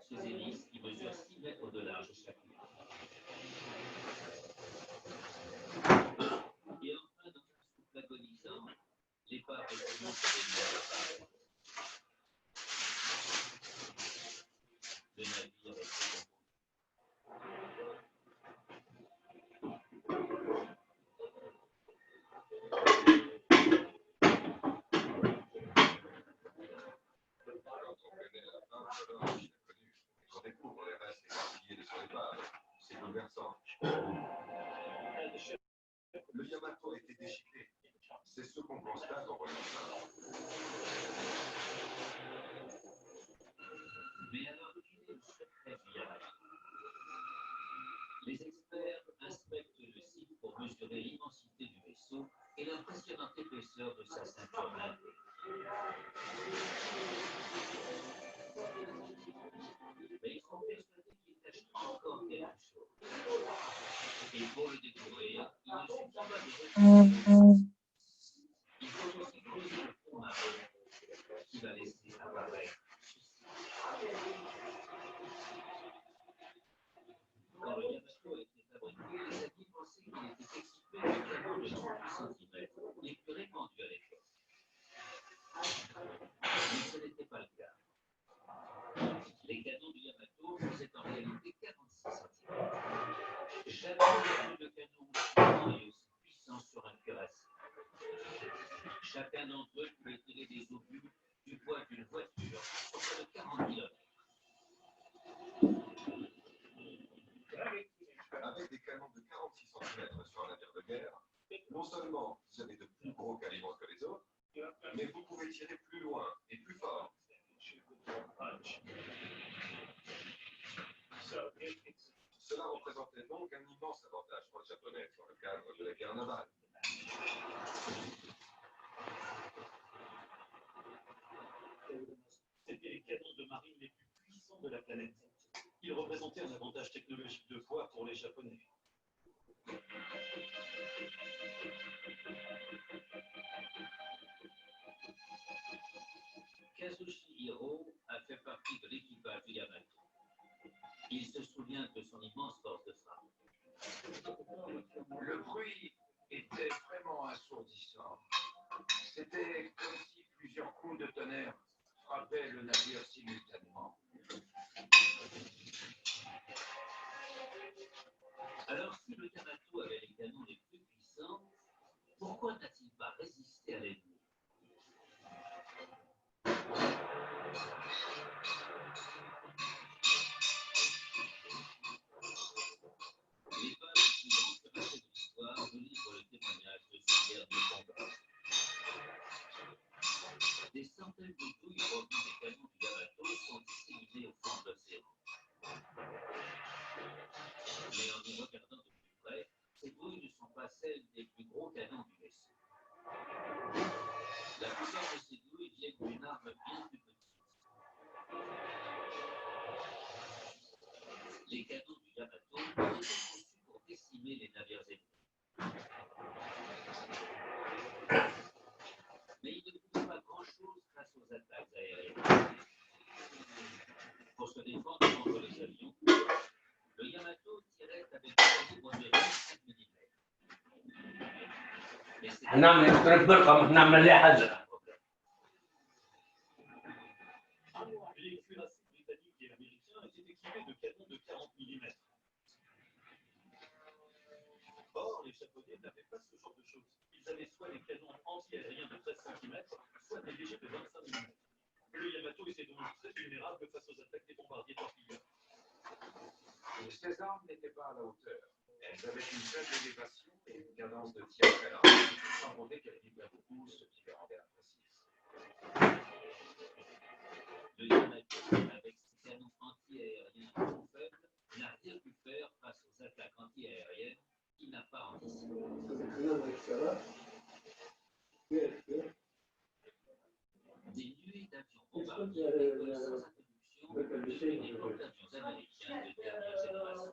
Ces hélices qui mesurent 6 mètres de large chacune. Et enfin, dans un souffle agonisant, l'épave remonte sur les mers. Le navire est très On découvre les restes éparpillés de son épave. C'est bouleversant. Le Yamato a été déchiqueté. C'est ce qu'on constate en voyant ça. Mais alors, quel est le secret du Yamato? Les experts inspectent le site pour mesurer l'immensité du vaisseau et l'impressionnante épaisseur de sa ceinture blindée. Mais ils sont persuadés qu'il cache encore quelque chose. Et pour le découvrir, il ne suffit pas de rechercher. Il faut aussi creuser le fond marin qui va laisser apparaître quand le Yamato a été fabriqué, les amis pensaient qu'il était équipé de canons de 38 cm, les plus répandus à l'époque. Mais ce n'était pas le cas. Les canons du Yamato faisaient en réalité 46 cm. Jamais il n'y a eu de canon aussi grand et aussi puissant sur un cuirassé. Chacun d'entre eux pouvait tirer des obus du poids d'une voiture sur près de 40 km. Avec des canons de 46 cm sur un navire de guerre, non seulement vous avez de plus gros calibres que les autres, mais vous pouvez tirer plus loin et plus fort. Cela représentait donc un immense avantage pour les Japonais dans le cadre de la guerre navale. C'étaient les canons de marine les plus puissants de la planète. Ils représentaient un avantage technologique de poids pour les Japonais. Kazushi Hiro a fait partie de l'équipage du Yamato. Il se souvient de son immense force de frappe. Le bruit était vraiment assourdissant. C'était comme si plusieurs coups de tonnerre frappaient le navire simultanément. Alors, si le Yamato avait les canons les plus puissants, pourquoi n'a-t-il pas résisté à l'ennemi? Les pages suivantes de l'histoire nous livrent le témoignage de ce dernier combat. Des centaines de douilles provenues des canons du Yamato sont disséminées au fond de l'océan. Mais en y regardant de plus près, ces douilles ne sont pas celles des plus gros canons du vaisseau. La plupart de ces douilles viennent d'une arme bien plus petite. Les canons du Yamato étaient conçus pour décimer les navires ennemis. Mais ils ne pouvaient pas grand-chose face aux attaques aériennes. Pour se défendre contre les avions, le Yamato tirait avec un calibre de 25 mm. Mais c'était نعم نضرب برقم نعمل لها حزة. Les cuirassés britanniques et américains étaient équipés de canons de 40 mm. Or, les Japonais n'avaient pas ce genre de choses. Ils avaient soit des canons anti-aériens de 13 cm, soit des légers de 25 mm. Le Yamato était donc très vulnérable face aux attaques des bombardiers torpilleurs. Ces armes n'étaient pas à la hauteur. Elles avaient une faible élévation et une cadence de tir très lente, sans compter qu'elles vibraient beaucoup, ce qui les rendait imprécises. Le Yamato, avec ses canons anti-aériens trop faibles, n'a rien pu faire face aux attaques anti-aériennes qu'il n'a pas anticipées. Des nuées d'avions bombardés des porte-avions américains de dernière génération.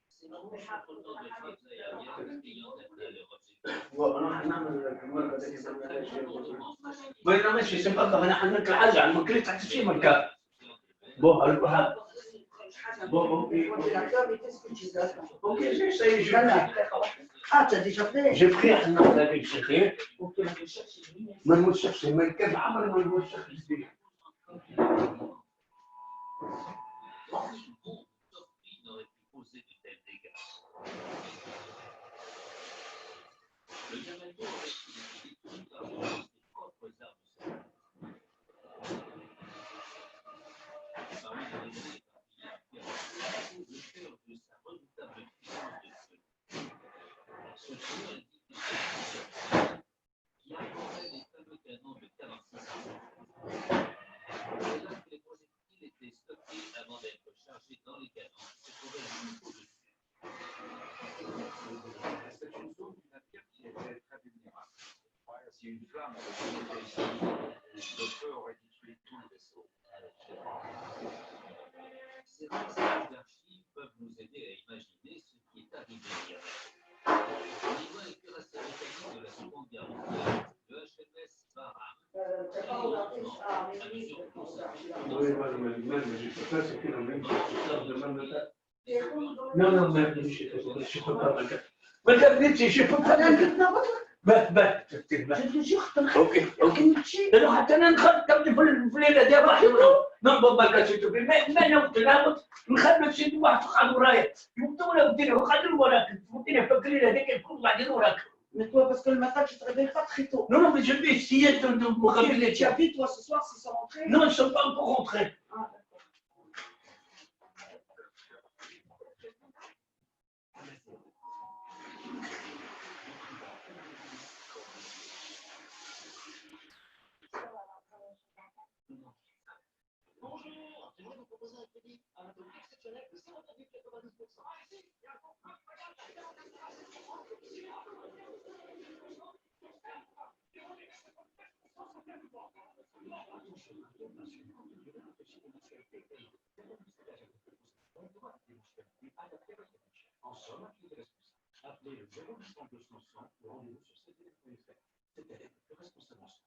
C'est non pas autant de frappes aériennes ayant atteint leur objectif. ما ينامش يسمى طبعا احنا نطلع حاجه ما كنتش تحت شيء من كان بو هالوها بو اوكي j'ai essayé Ah, tu as déjà fait? j'ai pris un an avec Cheikh ما نوصلش ما كان عمري ما نوصلش Aucune bombe torpille n'aurait pu causer de tels dégâts. Le Yamato aurait été détruit par ses propres armes solaires. Parmi les dégâts éparpillés, le cœur de sa redoutable puissance de feu. Ce feu indique qui arborait les fameux canons de 46 mm. C'est là que les projectiles étaient stockés avant d'être chargés dans les canons qui se trouvaient juste au-dessus. C'est une zone du navire qui était très vulnérable. Si une flamme avait été ici, le feu aurait détruit tout le vaisseau. Ces passages d'archives peuvent nous aider à imaginer ce qui est arrivé hier. Au niveau des cuirassés mécaniques de la Seconde Guerre mondiale, le HMS Barham est lentement à mesure non non même je peux pas ما كذبتش je peux pas Je te jure, اوكي اوكي tu لانه حتى انا نخدم في الليله دي راح نضرب بالكاسيتو ما نمت نمت نخدم شي واحد فقد ورايا يموتوا ولا بدينا وقادر وراك تفوتينا فكري هذيك يكون بعدين وراك Mais toi, parce que le matin, tu te réveilles pas très tôt. non non mais je vais essayer de me rappeler Tu as vu, toi, ce soir, s'ils sont rentrés? non ils ne sont pas encore rentrés Ah, Bonjour, j'aimerais vous proposer un crédit à un taux exceptionnel de 0,92%. En somme, il est responsable. Appelez le 0800 200 pour rendez-vous sur cdf.fr. C'était le responsable en soins.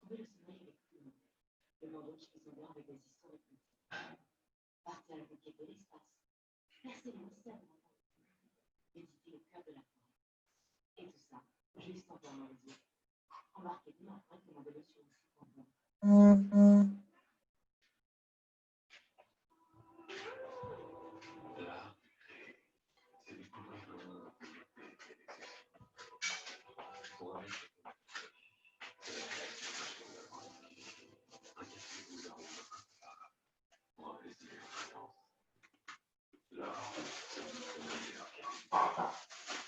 Trouver le sommeil avec tout le monde. Demandons qui sont bons avec des histoires et tout. Partez à la conquête de l'espace. Percez les mystères de l'entendre. Méditez le cœur de la forêt. Et tout ça, juste en fermant les yeux. Embarquez-vous en recommandez-le sur le site en blanc.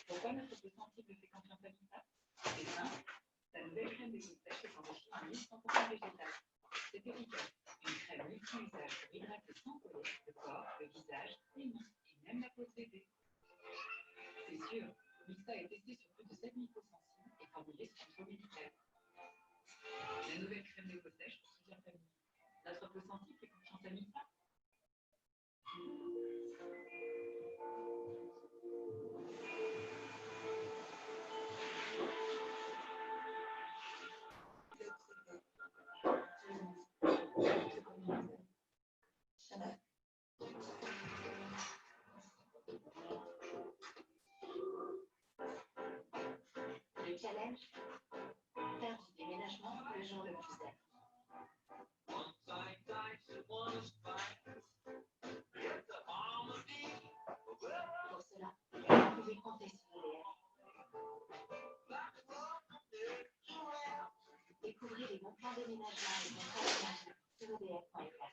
Pourquoi notre sensible fait confiance à Vita? C'est simple, sa nouvelle crème de moustache est enrichie en huile 100% végétale. C'est efficace. Une crème multi-usage pour hydrater sans colère le corps, le visage, les mains et même la peau de bébé. C'est sûr, Vita est testé sur plus de 7000 peaux sensibles et formulée sur peau médicale. La nouvelle crème de moustache pour toute la famille. Notre peau sensible fait confiance à Vita. Le challenge, faire du déménagement le jour le plus simple. Pour cela, vous pouvez compter sur l'EDF. Téléchargez mon plan déménagement et mon parrainage sur EDF.fr.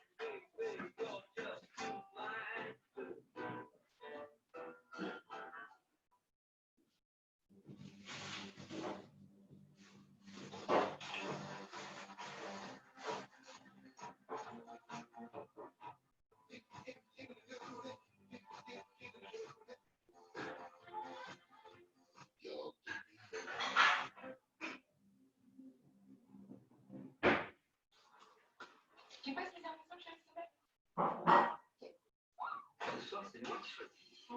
Tu passes les informations chaque semaine? Ce soir, c'est moi qui choisis.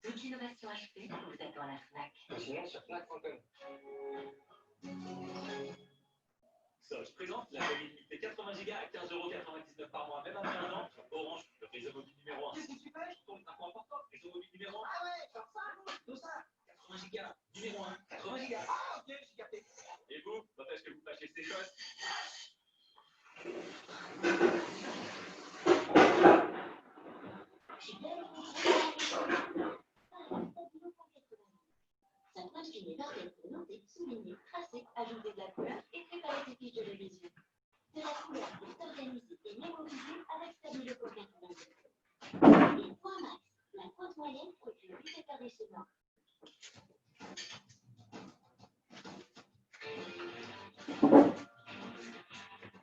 Toute l'innovation HP vous attend à la FNAC. Sinon, sur Fnac.com. Soch présente la validité 80 Go à 15,99 € par mois, même à 15 ans. Orange, le réseau mobile numéro 1. Qu'est-ce que tu fais? Je tourne un point important. Réseau mobile numéro 1. Ah ouais, faire ça, tout ça. 80 Go, numéro 1. 80 Go. Ah ok, j'ai capté. Et vous, quand est-ce que vous fâchez ces choses? Sa pointe finie parfaite pour noter, souligner, tracer, ajouter de la couleur et préparer ses fiches de révision. De la couleur pour s'organiser et mémoriser avec Stabilo Pocket 22. Et point max, la pointe moyenne procure 8 écarts des schémas.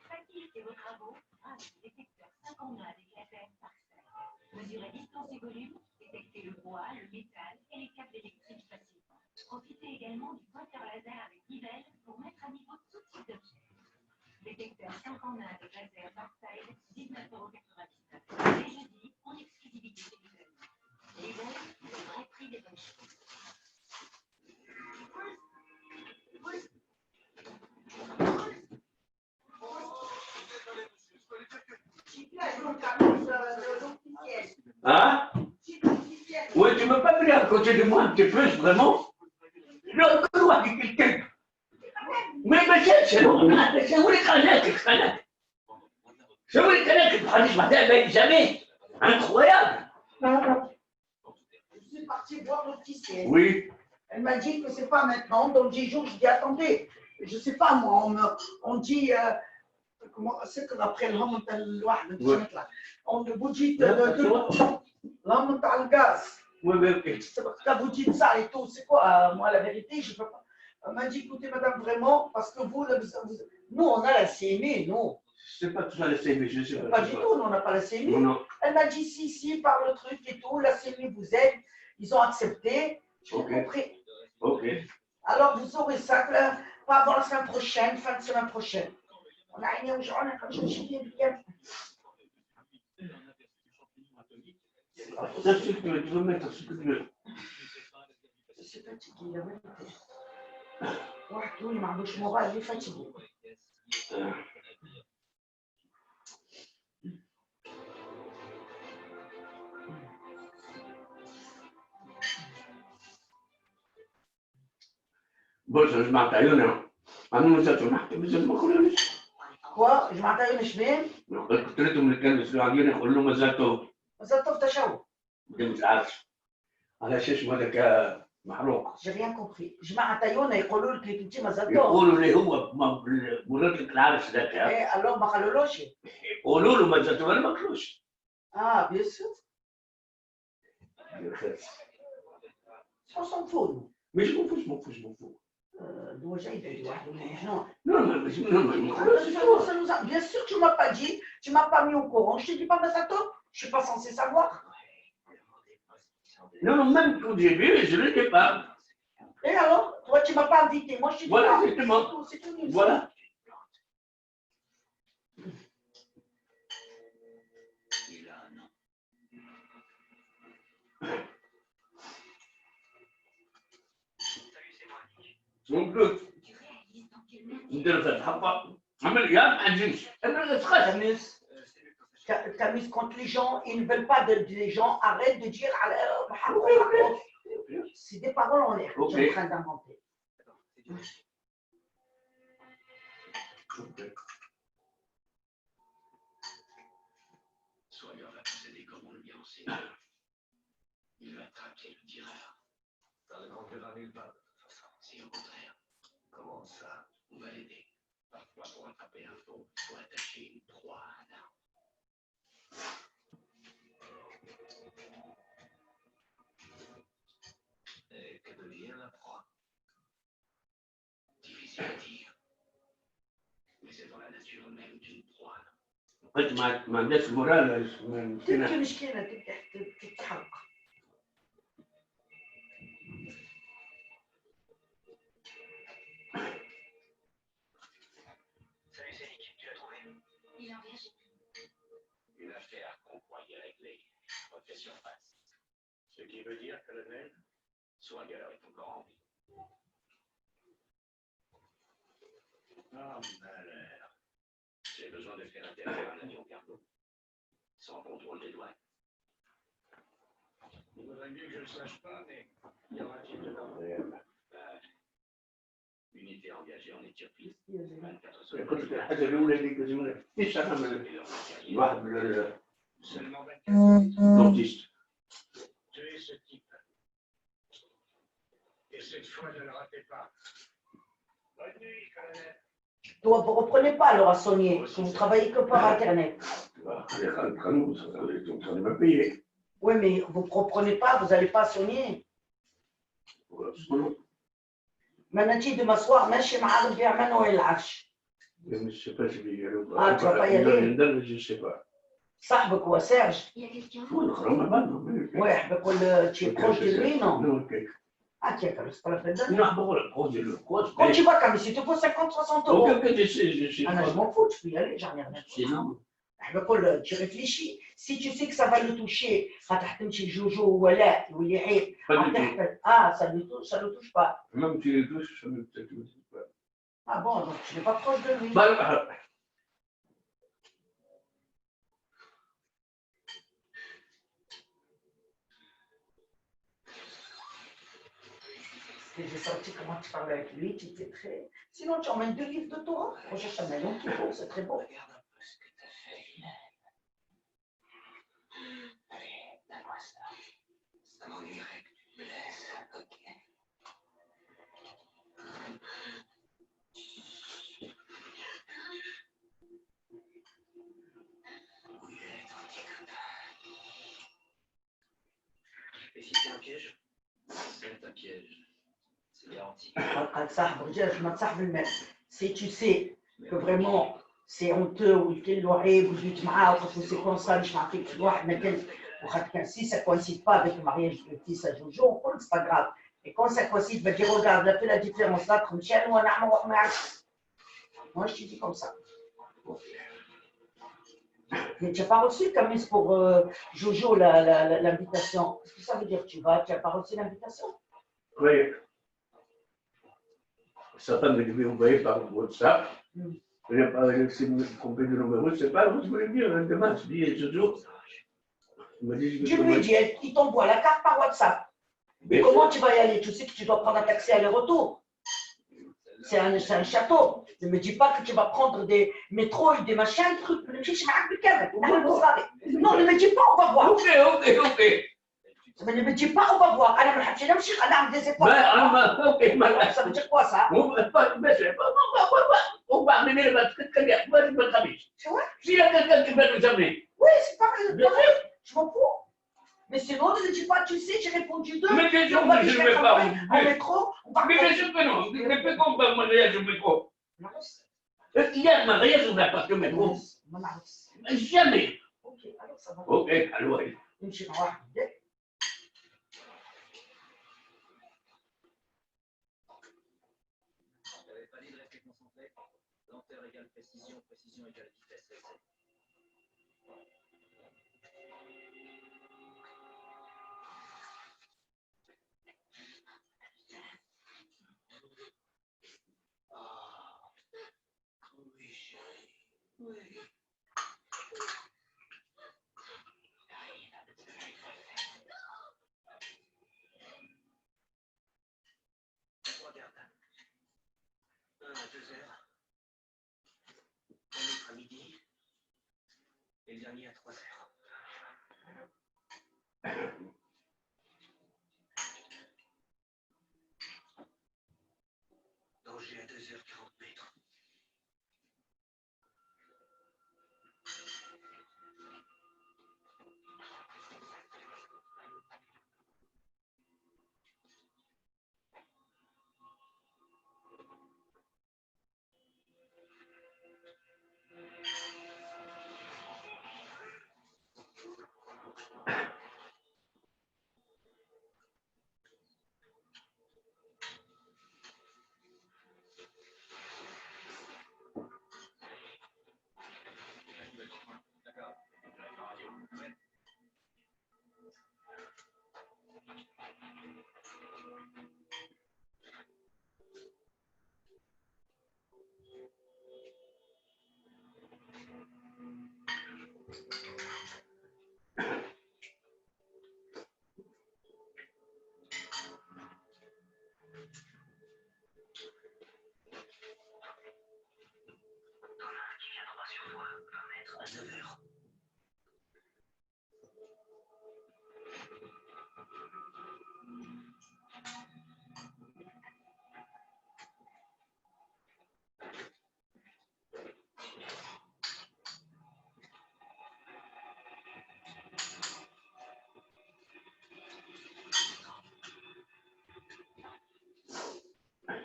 Facilitez vos travaux grâce au détecteur 5 en 1 avec laser Parcel. Mesurez distance et volume, détectez le bois, le métal et les câbles électriques facilement. Profitez également du pointeur laser avec nivelle pour mettre à niveau tout type d'objet. Détecteur 5 en 1 avec laser Parcel, 19,99 €. Les jeudis, en exclusivité chez Lidl. Lidl, le vrai prix des bonnes choses. Hein? Ouais, tu veux pas venir à côté de moi un petit peu, vraiment? Non, quoi, quelqu'un? Mais c'est normal, c'est où les canettes, c'est où les canettes, je m'appelle jamais. Incroyable. Je suis partie voir l'officielle. Oui. Elle m'a dit que c'est pas maintenant, dans 10 jours. Je dis attendez, je sais pas moi, on dit comment c'est qu'après le on vous dit l'homme dans le gaz. Oui, ok. Quand vous dites ça et tout, c'est quoi moi la vérité, je peux pas. Elle m'a dit écoutez madame vraiment, parce que vous nous on a la CME, non. Je sais pas tout ça, la CME, je sais Pas du tout, nous, on n'a pas la CME. Non, non. Elle m'a dit si, par le truc et tout, la CME vous aide, ils ont accepté, j'ai compris. Ok. Alors vous aurez ça, là, pas avant la semaine prochaine, fin de semaine prochaine. On a rien aujourd'hui, comme je dis bien. Ça, c'est ce que tu veux mettre, ce que tu veux. Je suis fatiguée, la vérité. Ouais, tout, il m'a embauché moral, il est fatigué. Bon, je m'attends, أنا نسيت نحكي بس ما كلش. quoi je m'attends شبين؟ قلت لهم اللي كانوا السعوديين يقولوا له مازال توب. مازال توب تشو؟ مش عارف. على شيش هذاك محروق. j'ai rien compris. جماعة تايونا يقولوا لك اللي كنتي مازال توب. يقولوا لي هو مرات لك العرس ذاك. إيه alors ما قالولوش. يقولوا له مازال توب ما كلوش. Ah bien sûr. On s'en fout. مش مفوش. Non, bien sûr que tu ne m'as pas dit, tu ne m'as pas mis au courant. Je ne t'ai dit pas Masato, je ne suis pas censé savoir. Non, même quand j'ai vu, je ne l'étais pas. Et alors, toi, tu ne m'as pas invité. Moi, je t'ai dit voilà, pas. Exactement. C'est tout. Voilà. ممكن ندير في الحبة عمل يا ما عنديش انا اتخاف Tamis, quand les gens, ils ne veulent pas les gens arrêtent de dire c'est des paroles en l'air que tu es en train d'inventer. Soyons va procéder comme on le vient enseigner. Il va traquer le tireur. Ça ne grandira nulle part, de toute façon. Si au contraire, Comment ça? on va l'aider. Parfois, pour attraper un faux, il faut attacher une proie à un arbre. Et que devient la proie? Difficile à dire. Mais c'est dans la nature même d'une proie. انت ما عندكش مورال تبكي مشكلة تتحرق. Salut Célic, tu l'as trouvé? Il est en Virginie. Une affaire qu'on croyait réglée. Refait surface. Ce qui veut dire que le même, soit Geller est encore en vie. Oh malheur. J'ai besoin de faire atterrir un avion cargo. Sans contrôle des douanes. Il vaudrait mieux que je ne le sache pas, mais y aura-t-il de l'ordre? Unité engagée en Éthiopie. 24 كنت secondes. الحاجه الاولى اللي كنت ايش انا من واحد من Seulement 24 secondes. الدونتيست Tuez ce type. Et cette fois, ne le ratez pas. Bonne nuit, colonel. Toi, vous ne reprenez pas alors à soigner, parce que vous travaillez que par Internet. on est pas payé. Oui, mais vous ne reprenez pas, vous n'allez pas soigner. ما نجي de m'asseoir ماشي مع ربي عمل وين العرش. Je sais pas si Ah, tu vas pas y aller. Je sais pas. صاحبك هو سيرج. Il y a quelqu'un? واحد بقول tu es proche de lui, non? Non, Ah, tiens, c'est pas la peine de non, bon, proche de lui. Quand tu vas comme si tu poses 50-60 euros. Ok, je sais Ah non, je m'en fous, tu peux y aller, j'en ai rien. C'est énorme. بقول tu réfléchis. Si tu sais que ça va le toucher, غتحتمشي جوجو ولا يولي يعيط. Ah, ça ne le touche pas. Même tu les touches, ça ne te touche pas. Ah bon, donc tu n'es pas proche de lui. Et j'ai senti comment tu parlais avec lui, tu étais très... Sinon, tu emmènes 2 livres de Torah. Recherche un maillon qui est beau, c'est très beau. Regarde un peu ce que t'as fait, Hélène. Allez, donne-moi ça. Ça m'ennuierait que tu me laisses. Ok. Où il est, ton petit copain? Et si c'est un piège? C'est un piège. C'est garanti. Si tu sais que vraiment c'est honteux ou qu'il doit être, ou tu m'as ou c'est comme ça, je m'en fiche, si ça ne coïncide pas avec le mariage de petit à Jojo, c'est pas grave. Et quand ça coïncide, je dire regarde, là, fais la différence là, comme chien, moi je te dis comme ça. Mais tu n'as pas reçu comme même pour Jojo l'invitation. Qu'est-ce que ça veut dire tu vas, tu n'as pas reçu l'invitation? Oui. Certains me devaient envoyer par WhatsApp. Je n'ai pas laissé me tromper de numéro. Je ne sais pas, je voulais dire, demain, je dis, Jojo. Il m'a dit, Je lui dis, il t'envoie la carte par WhatsApp. Mais comment tu vas y aller? Tu sais que tu dois prendre un taxi aller-retour. C'est un château. Ne me dis pas que tu vas prendre des métros et des machins, des trucs. Non, ne me dis pas, on va voir. Ok. Mais ne me dis pas, on va voir. Alors, des efforts. Ça veut dire quoi ça? On va amener le truc. C'est vrai? S'il y a quelqu'un qui va nous amener. Oui, c'est pareil. Je m'en fous. Mais sinon, ne me dis pas, tu sais, j'ai répondu 2. Mais bien sûr que je ne vais pas. En métro, on va. Mais bien sûr que non. Mais peut qu'on va mariage au métro. Il y a un mariage, on n'a pas de métro. Jamais. Ok, alors ça va. Ok, alors. J'avais pas dit de rester concentré. Lenteur égale précision, précision égale vitesse. Oui, chérie. Oui. Regarde. Un à 2 heures. Un autre à midi. Et le dernier à 3 heures.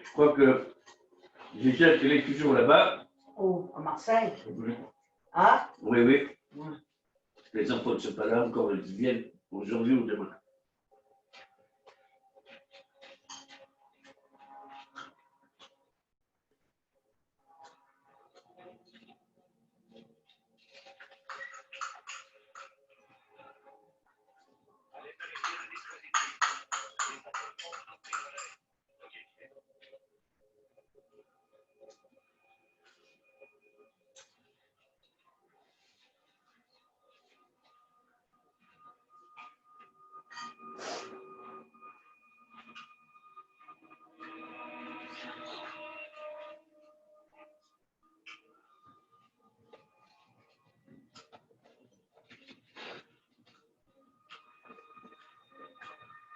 Je crois que Gisèle, elle est toujours là-bas. Oh, à Marseille. Oui, Hein? oui. Ouais. Les enfants ne sont pas là encore, ils viennent aujourd'hui ou demain.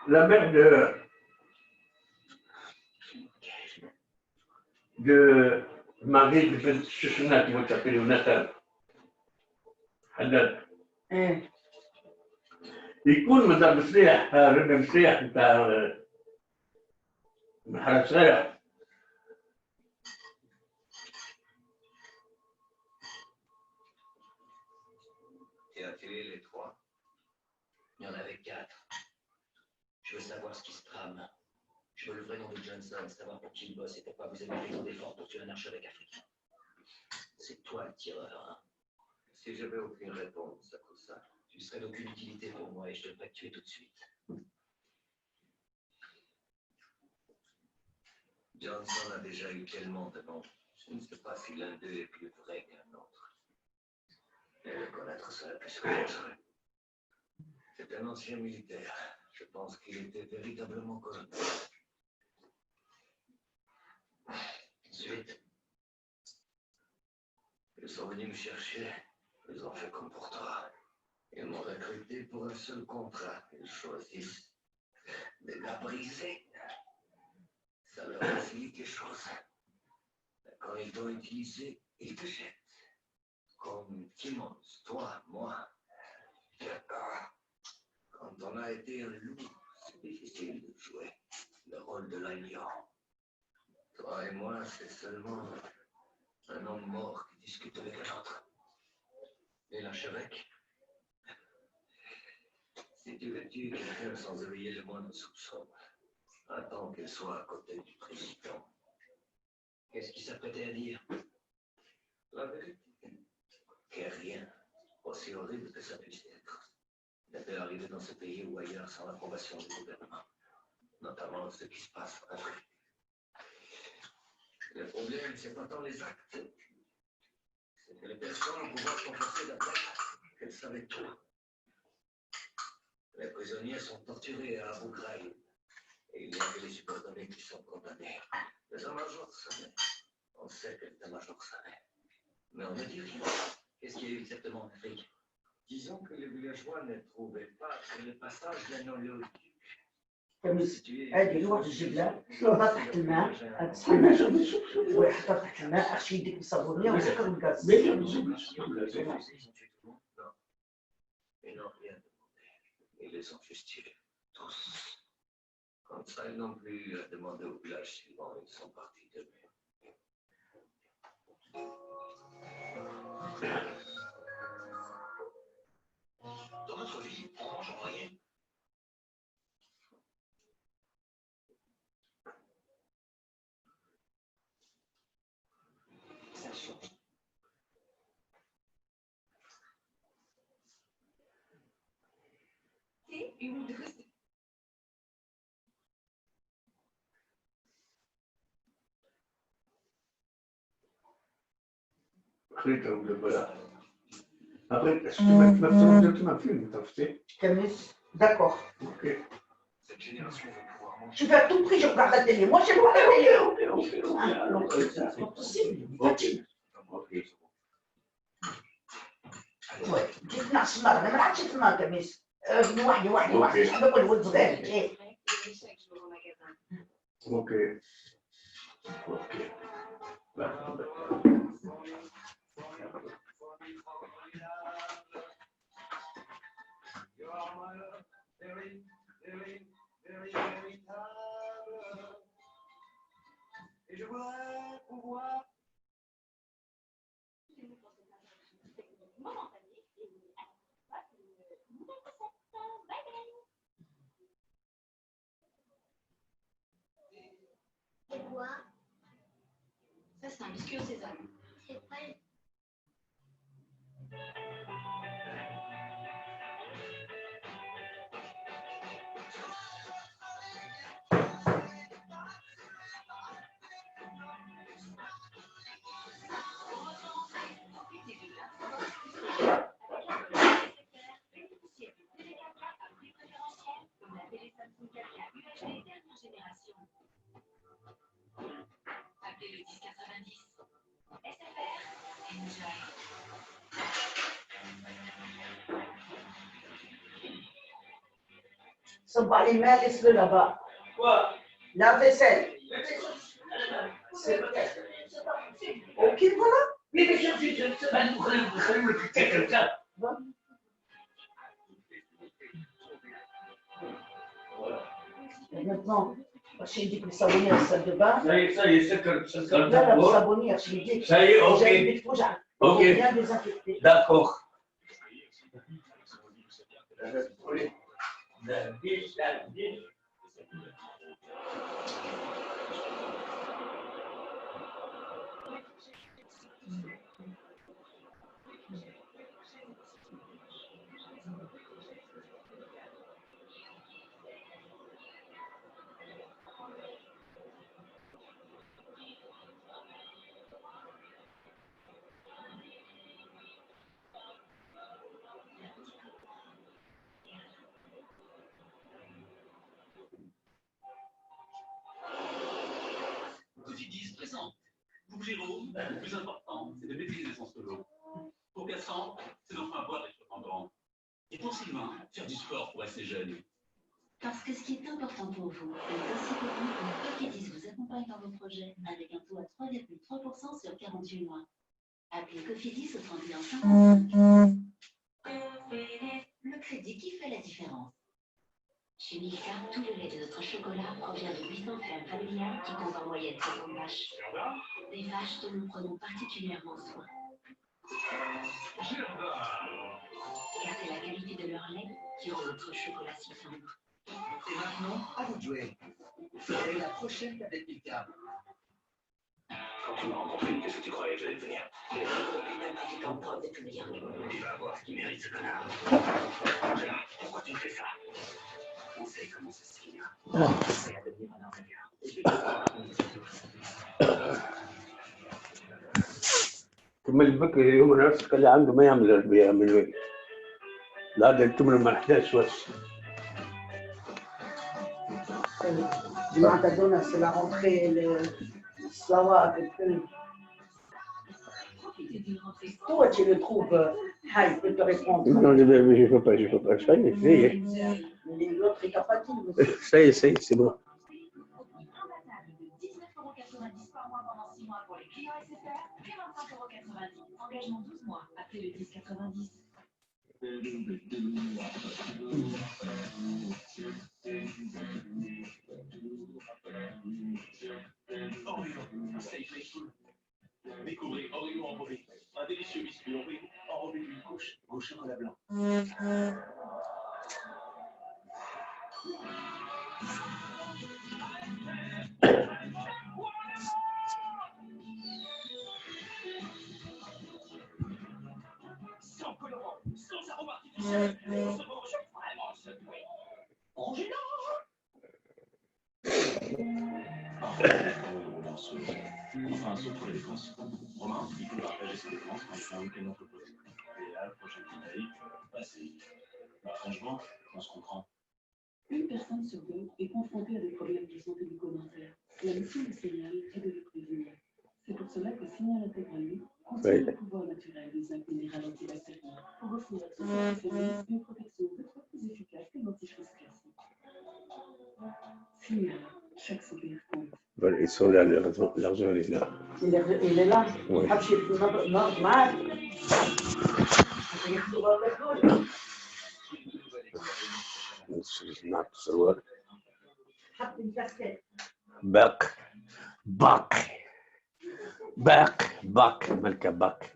La mère de Marie de Shoshana, qui va s'appeler Jonathan. حداد ايه يكون مدام مسريح ربع مسريح بتاع محل صغير. Et a tué les trois. Il y en avait 4. Je veux savoir ce qui se trame. Je veux le vrai nom de Johnson, savoir pour qui il bosse et pourquoi vous avez fait tant d'efforts pour tuer un archevêque africain. C'est toi le tireur, hein? Si j'avais aucune réponse à tout ça, tu serais d'aucune utilité pour moi et je devrais te tuer tout de suite. Johnson a déjà eu tellement de noms. Je ne sais pas si l'un d'eux est plus vrai qu'un autre. Et le connaître serait plus connaître. C'est un ancien militaire. Je pense qu'il était véritablement colonel. Ensuite, ils sont venus me chercher. Ils ont fait comme pour toi. Ils m'ont recruté pour un seul contrat. Ils choisissent des gars brisés. Ça leur facilite les choses. Quand ils t'ont utilisé, ils te jettent. Comme Timmons, toi, moi. Quand on a été un loup, c'est difficile de jouer le rôle de l'agneau. Toi et moi, c'est seulement un homme mort qui discute avec un autre. Et l'archevêque? Si tu veux tuer quelqu'un sans éveiller le moindre soupçon, attends qu'elle soit à côté du président. Qu'est-ce qu'il s'apprêtait à dire? La vérité. Que rien, aussi horrible que ça puisse être, ne peut arriver dans ce pays ou ailleurs sans l'approbation du gouvernement, notamment ce qui se passe en Afrique. Le problème, c'est pas tant les actes, c'est que les personnes au pouvoir sont forcées d'admettre qu'elles savaient tout. Les prisonniers sont torturés à Abu Ghraib, et il y a que les subordonnés qui sont condamnés. L'état-major savait. On sait que l'état-major savait. Mais on ne dit rien. Qu'est-ce qu'il y a eu exactement en Afrique? Disons que les villageois ne trouvaient pas que le passage d'un oléoduc هذه الوقت الجبلة شلوها تحت الماء تسحب ويحطها تحت الماء أخشي يديك بالصابونية ويسكر الغاز. Ils n'ont rien demandé. Ils les ont juste tirés. Tous. Comme ça, ils n'ont plus à demander au village suivant. Ils sont partis de lui. Dans notre vie, on mange en moyenne. Ça change. Et une douce. خليتهم بالبلد. Après, tu m'as filmé, t'as fait. D'accord. Ok. Cette génération va pouvoir manger. Tu fais à tout prix, je regarde la télé. Moi, j'ai pas la télé. Ok. C'est pas possible. Ouais. جبنا السمار انا ما عرفتش السمار كميس واحد حبب الولد صغير ايه Chaque jour au magasin. Ok. Et je voudrais pouvoir. C'est quoi? Ça, c'est un biscuit au sésame. C'est prêt. Appelez le 1090. SFR, enjoy. sont pas les mains, laisse-le là-bas. Quoi? La vaisselle. Ok, voilà. Mais bien sûr, c'est pas nous, خلينا نتكلم كذا. Et maintenant, j'ai dit que le savonnier à la salle de bain. Ça y est, c'est Là, le savonnier, je lui dis que ça y est, ok. j'ai Ok. bien désinfecté. D'accord. Cofidis présente. Pour Jérôme, le plus important, c'est de maîtriser son solo. Pour Cassandre, c'est d'enfin avoir les cheveux tendres. Et pour Sylvain, faire du sport pour rester jeune. Parce que ce qui est important pour vous est aussi pour nous que Cofidis vous accompagne dans vos projets avec un taux à 3,3% sur 48 mois. Appelez Cofidis au 31 55. Le crédit qui fait la différence. Chez Milka, tout le lait de notre chocolat provient de 800 fermes familiales qui comptent en moyenne 50 vaches. Des vaches dont nous prenons particulièrement soin. Car c'est la qualité de leur lait qui rend notre chocolat si tendre. Et maintenant, à vous de jouer. Quelle est la prochaine tablette Milka? Quand tu m'as rencontré, qu'est-ce que tu croyais que j'allais devenir? C'est en preuve d'être meilleur. Il va voir ce qu'il mérite, ce connard. Angela, pourquoi tu me fais ça? On sait comment ça se finira. C'est à devenir un كمل البكري يوم نفسك اللي عنده ما يعمل وين لا ده التمر ما احتاج بس Dimanche, c'est la rentrée, le Slava avec eux. Toi, tu le trouves, il peut te répondre. Non, je ne peux pas. Ça y est, L'autre, il t'a pas dit, monsieur. ça y est, c'est bon. Par mois pendant 6 mois pour les clients SFR, puis 25,90 €. Engagement 12 mois. Appelez le 1090. Oreo, Stay Playful. Découvrez Oreo enrobé. Un délicieux biscuit Oreo enrobé d'une couche au chocolat blanc. Sans colorant, sans arôme artificiel, vraiment secoué. Original. Enfin, sauf pour les vacances. Romain, il peut partager ses dépenses quand il fait un week-end entreposé. Et là, le prochain Franchement, on se comprend. Une personne sur deux est confrontée à des problèmes de santé bucco-dentaire. La mission du signal est de les prévenir. C'est pour cela que Signal Intégral contient le pouvoir naturel des zinc minéral antibactérien pour offrir à tous les familles une protection deux fois plus efficace que l'antifrice classique. Signal, chaque sourire compte. Voilà, ils sont là, l'argent il est là. Il est là. Oui. This is not so what. Back. Malka, back.